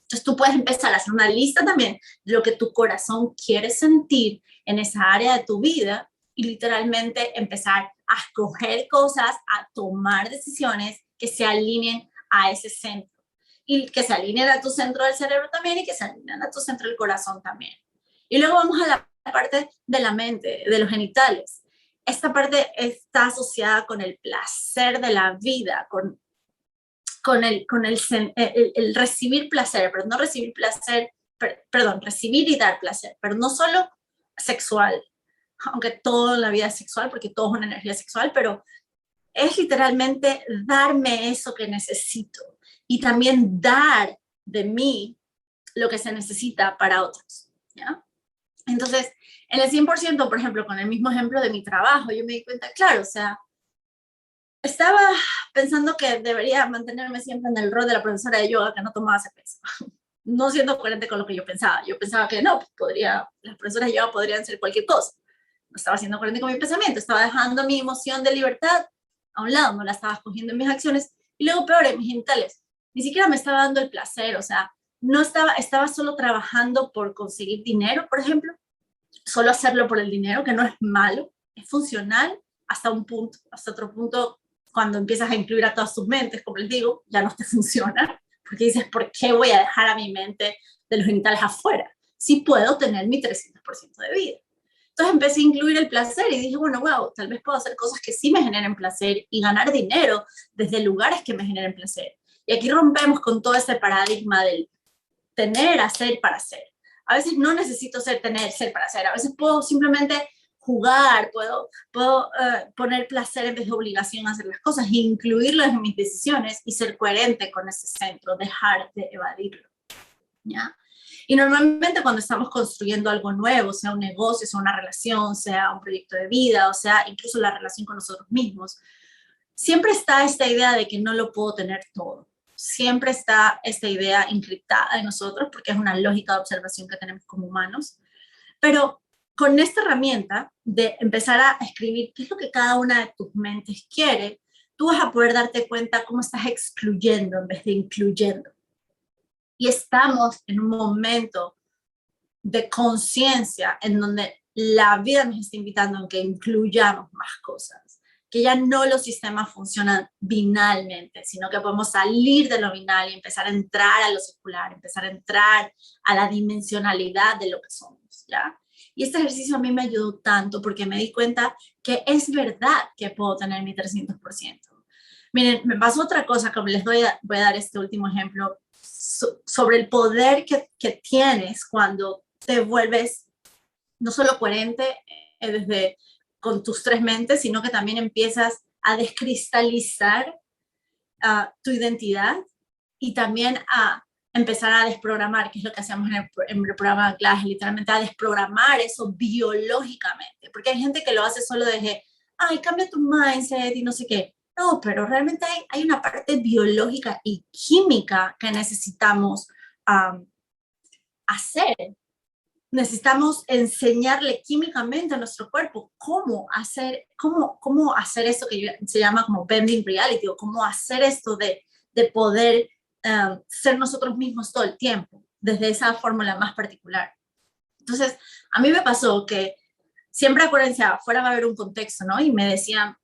S1: Entonces tú puedes empezar a hacer una lista también de lo que tu corazón quiere sentir en esa área de tu vida y literalmente empezar a escoger cosas, a tomar decisiones que se alineen a ese centro y que se alineen a tu centro del cerebro también y que se alineen a tu centro del corazón también. Y luego vamos a la parte de la mente, de los genitales. Esta parte está asociada con el placer de la vida, con el recibir placer, pero no recibir placer, perdón, recibir y dar placer, pero no solo sexual, aunque toda la vida es sexual, porque todo es una energía sexual, pero es literalmente darme eso que necesito y también dar de mí lo que se necesita para otros, ¿ya? Entonces, en el 100%, por ejemplo, con el mismo ejemplo de mi trabajo, yo me di cuenta, claro, o sea, estaba pensando que debería mantenerme siempre en el rol de la profesora de yoga que no tomaba ese peso. No siendo coherente con lo que yo pensaba. Yo pensaba que no, las profesoras de yoga podrían ser cualquier cosa. No estaba siendo coherente con mi pensamiento, estaba dejando mi emoción de libertad a un lado, no la estaba escogiendo en mis acciones. Y luego peor, en mis genitales. Ni siquiera me estaba dando el placer, o sea, no estaba solo trabajando por conseguir dinero, por ejemplo, solo hacerlo por el dinero, que no es malo, es funcional hasta un punto, hasta otro punto cuando empiezas a incluir a todas tus mentes, como les digo, ya no te funciona, porque dices, ¿por qué voy a dejar a mi mente de los genitales afuera? Si puedo tener mi 300% de vida. Entonces empecé a incluir el placer y dije, bueno, wow, tal vez puedo hacer cosas que sí me generen placer y ganar dinero desde lugares que me generen placer. Y aquí rompemos con todo ese paradigma del tener, hacer para hacer. A veces no necesito tener, ser para hacer. A veces puedo simplemente jugar, puedo poner placer en vez de obligación a hacer las cosas, e incluirlo en mis decisiones y ser coherente con ese centro, dejar de evadirlo, ¿ya? Y normalmente cuando estamos construyendo algo nuevo, sea un negocio, sea una relación, sea un proyecto de vida, o sea incluso la relación con nosotros mismos, siempre está esta idea de que no lo puedo tener todo. Siempre está esta idea encriptada en nosotros porque es una lógica de observación que tenemos como humanos. Pero con esta herramienta de empezar a escribir qué es lo que cada una de tus mentes quiere, tú vas a poder darte cuenta cómo estás excluyendo en vez de incluyendo. Y estamos en un momento de conciencia en donde la vida nos está invitando a que incluyamos más cosas. que ya no los sistemas funcionan binalmente, sino que podemos salir de lo binal y empezar a entrar a lo secular, empezar a entrar a la dimensionalidad de lo que somos, ¿ya? Y este ejercicio a mí me ayudó tanto porque me di cuenta que es verdad que puedo tener mi 300%. Miren, me pasó otra cosa, como les voy a dar este último ejemplo, sobre el poder que tienes cuando te vuelves no solo coherente desde con tus tres mentes, sino que también empiezas a descristalizar tu identidad y también a empezar a desprogramar, que es lo que hacemos en el programa de Anclaje, literalmente a desprogramar eso biológicamente, porque hay gente que lo hace solo desde, ay, cambia tu mindset y no sé qué. No, pero realmente hay una parte biológica y química que necesitamos hacer. Necesitamos enseñarle químicamente a nuestro cuerpo cómo hacer eso que se llama como bending reality, o cómo hacer esto de poder ser nosotros mismos todo el tiempo, desde esa fórmula más particular. Entonces, a mí me pasó que siempre, acuérdense, afuera va a haber un contexto, ¿no? Y me decían,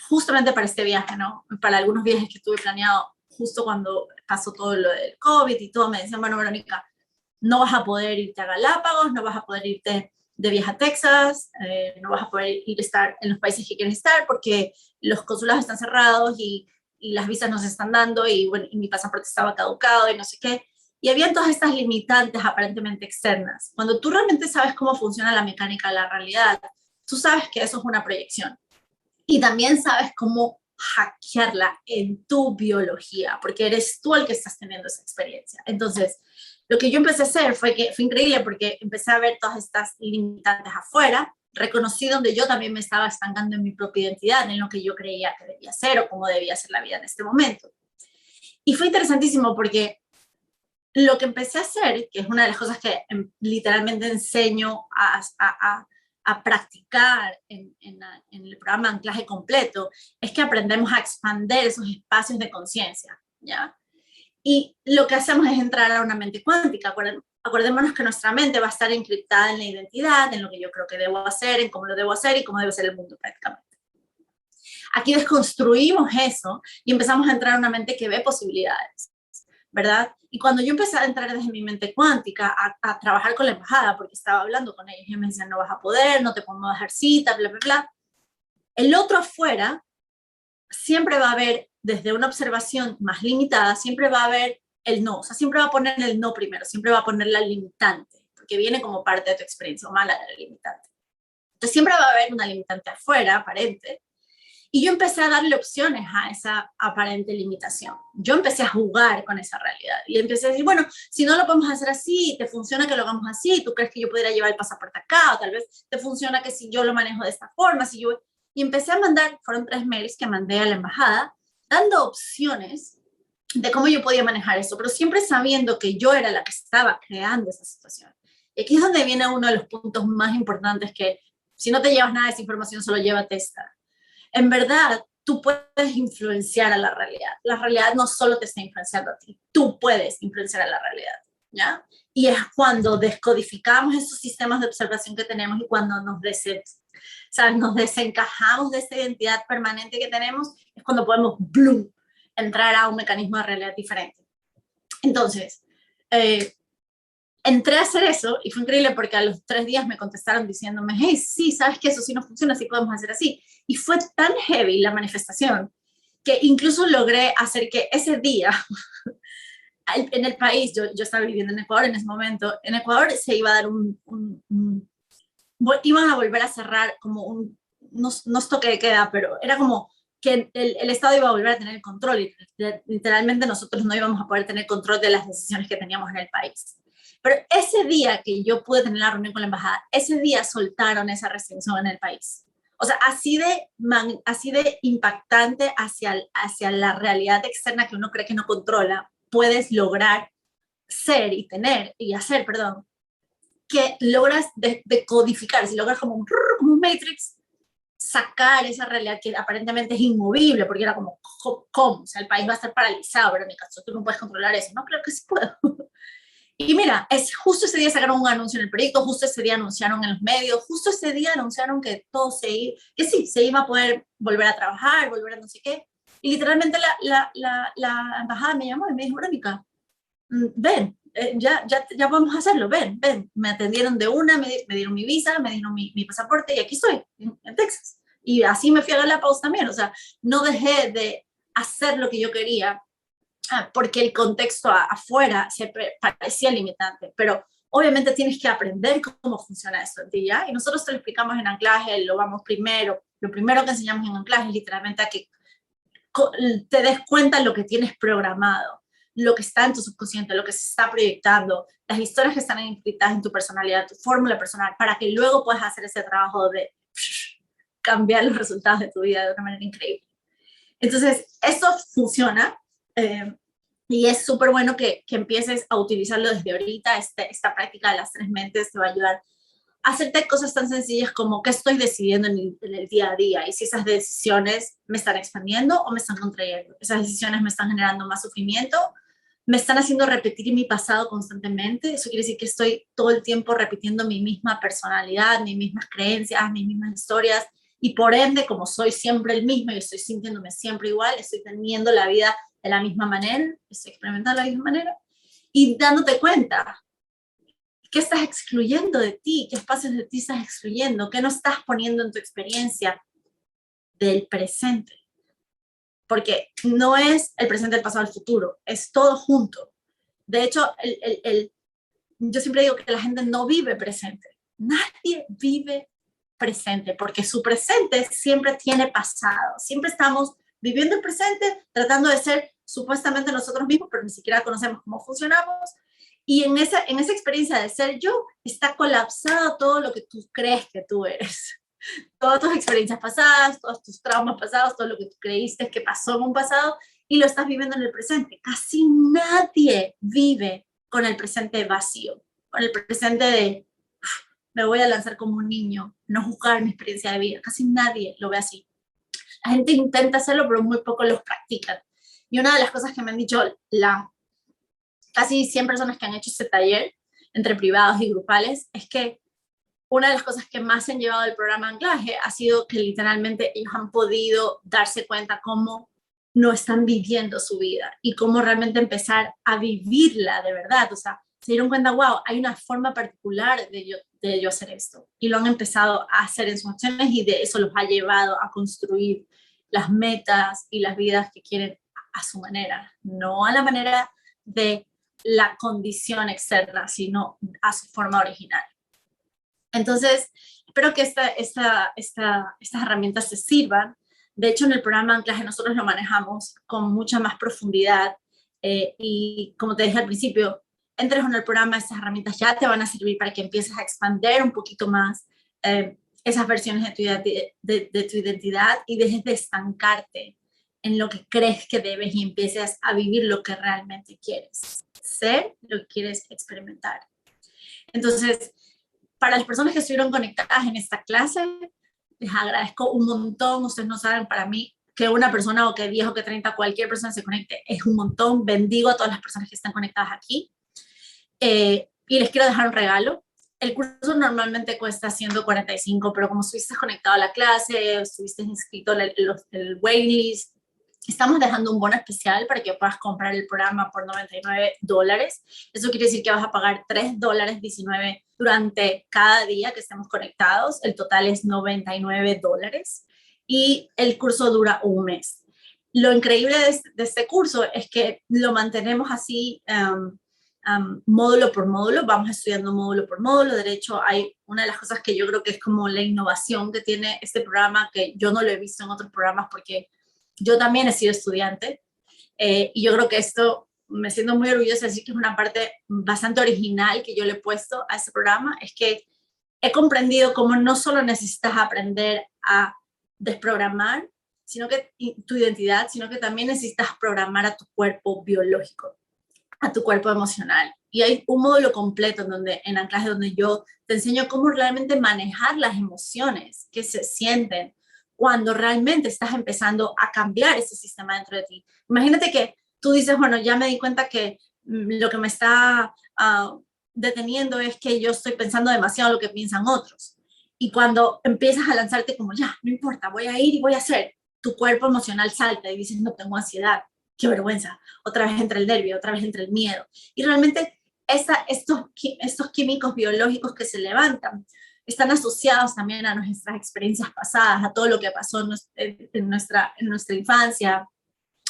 S1: justamente para este viaje, ¿no? Para algunos viajes que tuve planeado justo cuando pasó todo lo del COVID y todo, me decían, bueno, Verónica, no vas a poder irte a Galápagos, no vas a poder irte de viaje a Texas, no vas a poder ir a estar en los países que quieres estar porque los consulados están cerrados y las visas no se están dando y, bueno, y mi pasaporte estaba caducado y no sé qué. Y habían todas estas limitantes aparentemente externas. Cuando tú realmente sabes cómo funciona la mecánica de la realidad, tú sabes que eso es una proyección. Y también sabes cómo hackearla en tu biología, porque eres tú el que estás teniendo esa experiencia. Entonces, lo que yo empecé a hacer fue increíble porque empecé a ver todas estas limitantes afuera, reconocí donde yo también me estaba estancando en mi propia identidad, en lo que yo creía que debía ser o cómo debía ser la vida en este momento. Y fue interesantísimo porque lo que empecé a hacer, que es una de las cosas que literalmente enseño a practicar en el programa Anclaje Completo, es que aprendemos a expandir esos espacios de conciencia, ¿ya? Y lo que hacemos es entrar a una mente cuántica. Acordémonos que nuestra mente va a estar encriptada en la identidad, en lo que yo creo que debo hacer, en cómo lo debo hacer y cómo debe ser el mundo prácticamente. Aquí desconstruimos eso y empezamos a entrar a una mente que ve posibilidades, ¿verdad? Y cuando yo empecé a entrar desde mi mente cuántica a trabajar con la embajada, porque estaba hablando con ellos y me decían, no vas a poder, no te podemos dejar cita, bla, bla, bla. El otro afuera siempre va a haber, desde una observación más limitada, siempre va a haber el no, o sea, siempre va a poner el no primero, siempre va a poner la limitante, porque viene como parte de tu experiencia humana la limitante. Entonces siempre va a haber una limitante afuera, aparente, y yo empecé a darle opciones a esa aparente limitación. Yo empecé a jugar con esa realidad y empecé a decir, bueno, si no lo podemos hacer así, te funciona que lo hagamos así, tú crees que yo pudiera llevar el pasaporte acá, o tal vez te funciona que si yo lo manejo de esta forma, si yo... Y empecé a mandar, fueron 3 mails que mandé a la embajada, dando opciones de cómo yo podía manejar eso, pero siempre sabiendo que yo era la que estaba creando esa situación. Y aquí es donde viene uno de los puntos más importantes que si no te llevas nada de esa información, solo llévate esta. En verdad, tú puedes influenciar a la realidad. La realidad no solo te está influenciando a ti, tú puedes influenciar a la realidad, ¿ya? Y es cuando descodificamos esos sistemas de observación que tenemos y cuando nos desencajamos de esa identidad permanente que tenemos, es cuando podemos, ¡bloom!, entrar a un mecanismo de realidad diferente. Entonces, entré a hacer eso y fue increíble porque a los 3 días me contestaron diciéndome, hey, sí, sabes que eso sí no funciona, sí podemos hacer así. Y fue tan heavy la manifestación que incluso logré hacer que ese día, en el país, yo estaba viviendo en Ecuador en ese momento, en Ecuador se iba a dar iban a volver a cerrar como no es toque de queda, pero era como que el Estado iba a volver a tener el control y literalmente nosotros no íbamos a poder tener control de las decisiones que teníamos en el país. Pero ese día que yo pude tener la reunión con la embajada, ese día soltaron esa restricción en el país. O sea, así de impactante hacia la realidad externa que uno cree que no controla, puedes lograr ser y tener, y hacer, perdón, que logras decodificar, si logras como un Matrix, sacar esa realidad que aparentemente es inmovible, porque era como, ¿cómo? O sea, el país va a estar paralizado, pero en mi caso tú no puedes controlar eso. No, creo que sí puedo. Y mira, justo ese día sacaron un anuncio en el proyecto, justo ese día anunciaron en los medios, justo ese día anunciaron que todo que sí, se iba a poder volver a trabajar, volver a no sé qué. Y literalmente la embajada me llamó y me dijo, Verónica, ven, ya podemos hacerlo, ven. Me atendieron de una, me dieron mi visa, me dieron mi pasaporte y aquí estoy, en Texas. Y así me fui a Galápagos también, o sea, no dejé de hacer lo que yo quería porque el contexto afuera se parecía limitante, pero obviamente tienes que aprender cómo funciona eso en ti, ¿ya? Y nosotros te lo explicamos en anclaje, lo primero que enseñamos en anclaje es literalmente a que te des cuenta de lo que tienes programado, lo que está en tu subconsciente, lo que se está proyectando, las historias que están inscritas en tu personalidad, tu fórmula personal, para que luego puedas hacer ese trabajo de cambiar los resultados de tu vida de una manera increíble. Entonces, eso funciona y es súper bueno que empieces a utilizarlo desde ahorita. Esta práctica de las 3 mentes te va a ayudar a hacerte cosas tan sencillas como qué estoy decidiendo en el día a día y si esas decisiones me están expandiendo o me están contrayendo. Esas decisiones me están generando más sufrimiento, me están haciendo repetir mi pasado constantemente. Eso quiere decir que estoy todo el tiempo repitiendo mi misma personalidad, mis mismas creencias, mis mismas historias, y por ende, como soy siempre el mismo y estoy sintiéndome siempre igual, estoy teniendo la vida de la misma manera, estoy experimentando de la misma manera, y dándote cuenta qué estás excluyendo de ti, qué espacios de ti estás excluyendo, qué no estás poniendo en tu experiencia del presente. Porque no es el presente, el pasado, el futuro, es todo junto. De hecho, yo siempre digo que la gente no vive presente. Nadie vive presente, porque su presente siempre tiene pasado. Siempre estamos viviendo el presente, tratando de ser supuestamente nosotros mismos, pero ni siquiera conocemos cómo funcionamos. Y en esa experiencia de ser yo, está colapsado todo lo que tú crees que tú eres. Todas tus experiencias pasadas, todos tus traumas pasados, todo lo que tú creíste que pasó en un pasado, y lo estás viviendo en el presente. Casi nadie vive con el presente vacío, con el presente de me voy a lanzar como un niño, no juzgar mi experiencia de vida. Casi nadie lo ve así. La gente intenta hacerlo, pero muy poco los practican. Y una de las cosas que me han dicho casi 100 personas que han hecho ese taller, entre privados y grupales, es que una de las cosas que más se han llevado del programa de anclaje ha sido que literalmente ellos han podido darse cuenta cómo no están viviendo su vida y cómo realmente empezar a vivirla de verdad. O sea, se dieron cuenta, wow, hay una forma particular de yo hacer esto. Y lo han empezado a hacer en sus acciones y de eso los ha llevado a construir las metas y las vidas que quieren a su manera, no a la manera de la condición externa, sino a su forma original. Entonces, espero que estas herramientas te sirvan. De hecho, en el programa Anclaje nosotros lo manejamos con mucha más profundidad y como te dije al principio, entres en el programa, estas herramientas ya te van a servir para que empieces a expandir un poquito más esas versiones de tu identidad y dejes de estancarte en lo que crees que debes y empieces a vivir lo que realmente quieres ser, lo que quieres experimentar. Entonces, para las personas que estuvieron conectadas en esta clase, les agradezco un montón. Ustedes no saben, para mí, que una persona o que 10 o que 30, cualquier persona se conecte, es un montón. Bendigo a todas las personas que están conectadas aquí. Y les quiero dejar un regalo. El curso normalmente cuesta 145, pero como estuviste conectado a la clase, estuviste inscrito en el waitlist, estamos dejando un bono especial para que puedas comprar el programa por $99. Eso quiere decir que vas a pagar $3.19 durante cada día que estemos conectados. El total es $99 y el curso dura un mes. Lo increíble de este curso es que lo mantenemos así módulo por módulo, vamos estudiando módulo por módulo. De hecho, hay una de las cosas que yo creo que es como la innovación que tiene este programa, que yo no lo he visto en otros programas porque yo también he sido estudiante y yo creo que esto, me siento muy orgullosa de decir que es una parte bastante original que yo le he puesto a este programa, es que he comprendido cómo no solo necesitas aprender a desprogramar sino que tu identidad, sino que también necesitas programar a tu cuerpo biológico, a tu cuerpo emocional. Y hay un módulo completo en Anclaje donde yo te enseño cómo realmente manejar las emociones que se sienten cuando realmente estás empezando a cambiar ese sistema dentro de ti. Imagínate que tú dices, bueno, ya me di cuenta que lo que me está deteniendo es que yo estoy pensando demasiado lo que piensan otros. Y cuando empiezas a lanzarte como, ya, no importa, voy a ir y voy a hacer, tu cuerpo emocional salta y dices, no, tengo ansiedad, qué vergüenza, otra vez entra el nervio, otra vez entra el miedo. Y realmente estos químicos biológicos que se levantan están asociados también a nuestras experiencias pasadas, a todo lo que pasó en nuestra infancia,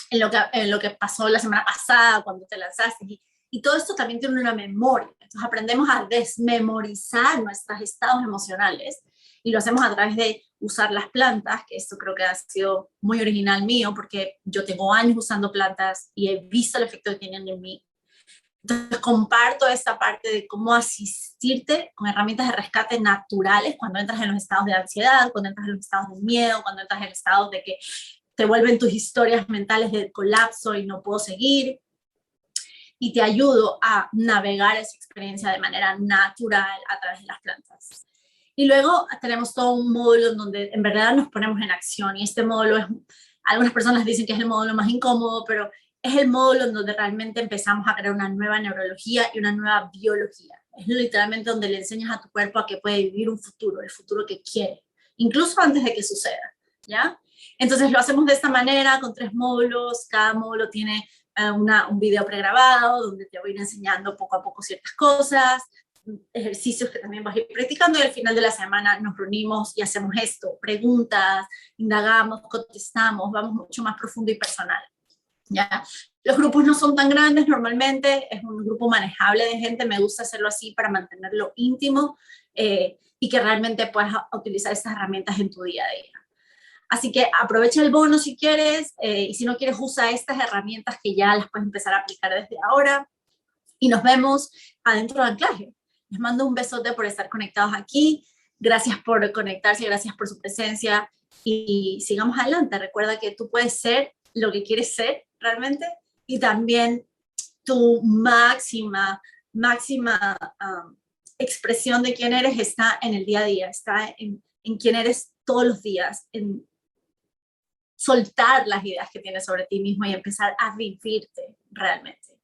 S1: en lo que pasó la semana pasada cuando te lanzaste. Y todo esto también tiene una memoria. Entonces aprendemos a desmemorizar nuestros estados emocionales y lo hacemos a través de usar las plantas, que esto creo que ha sido muy original mío, porque yo tengo años usando plantas y he visto el efecto que tienen en mí. Entonces comparto esta parte de cómo asistirte con herramientas de rescate naturales cuando entras en los estados de ansiedad, cuando entras en los estados de miedo, cuando entras en estados de que te vuelven tus historias mentales de colapso y no puedo seguir, y te ayudo a navegar esa experiencia de manera natural a través de las plantas. Y luego tenemos todo un módulo donde en verdad nos ponemos en acción, y este módulo algunas personas dicen que es el módulo más incómodo, pero es el módulo en donde realmente empezamos a crear una nueva neurología y una nueva biología. Es literalmente donde le enseñas a tu cuerpo a que puede vivir un futuro, el futuro que quiere, incluso antes de que suceda, ¿ya? Entonces lo hacemos de esta manera, con 3 módulos, cada módulo tiene un video pregrabado donde te voy a ir enseñando poco a poco ciertas cosas, ejercicios que también vas a ir practicando, y al final de la semana nos reunimos y hacemos esto, preguntas, indagamos, contestamos, vamos mucho más profundo y personal. ¿Ya? Los grupos no son tan grandes normalmente, es un grupo manejable de gente, me gusta hacerlo así para mantenerlo íntimo y que realmente puedas utilizar estas herramientas en tu día a día. Así que aprovecha el bono si quieres, y si no quieres usa estas herramientas que ya las puedes empezar a aplicar desde ahora, y nos vemos adentro de Anclaje. Les mando un besote por estar conectados aquí, gracias por conectarse, gracias por su presencia, y sigamos adelante. Recuerda que tú puedes ser lo que quieres ser realmente, y también tu máxima expresión de quién eres está en el día a día, está en quién eres todos los días, en soltar las ideas que tienes sobre ti mismo y empezar a vivirte realmente.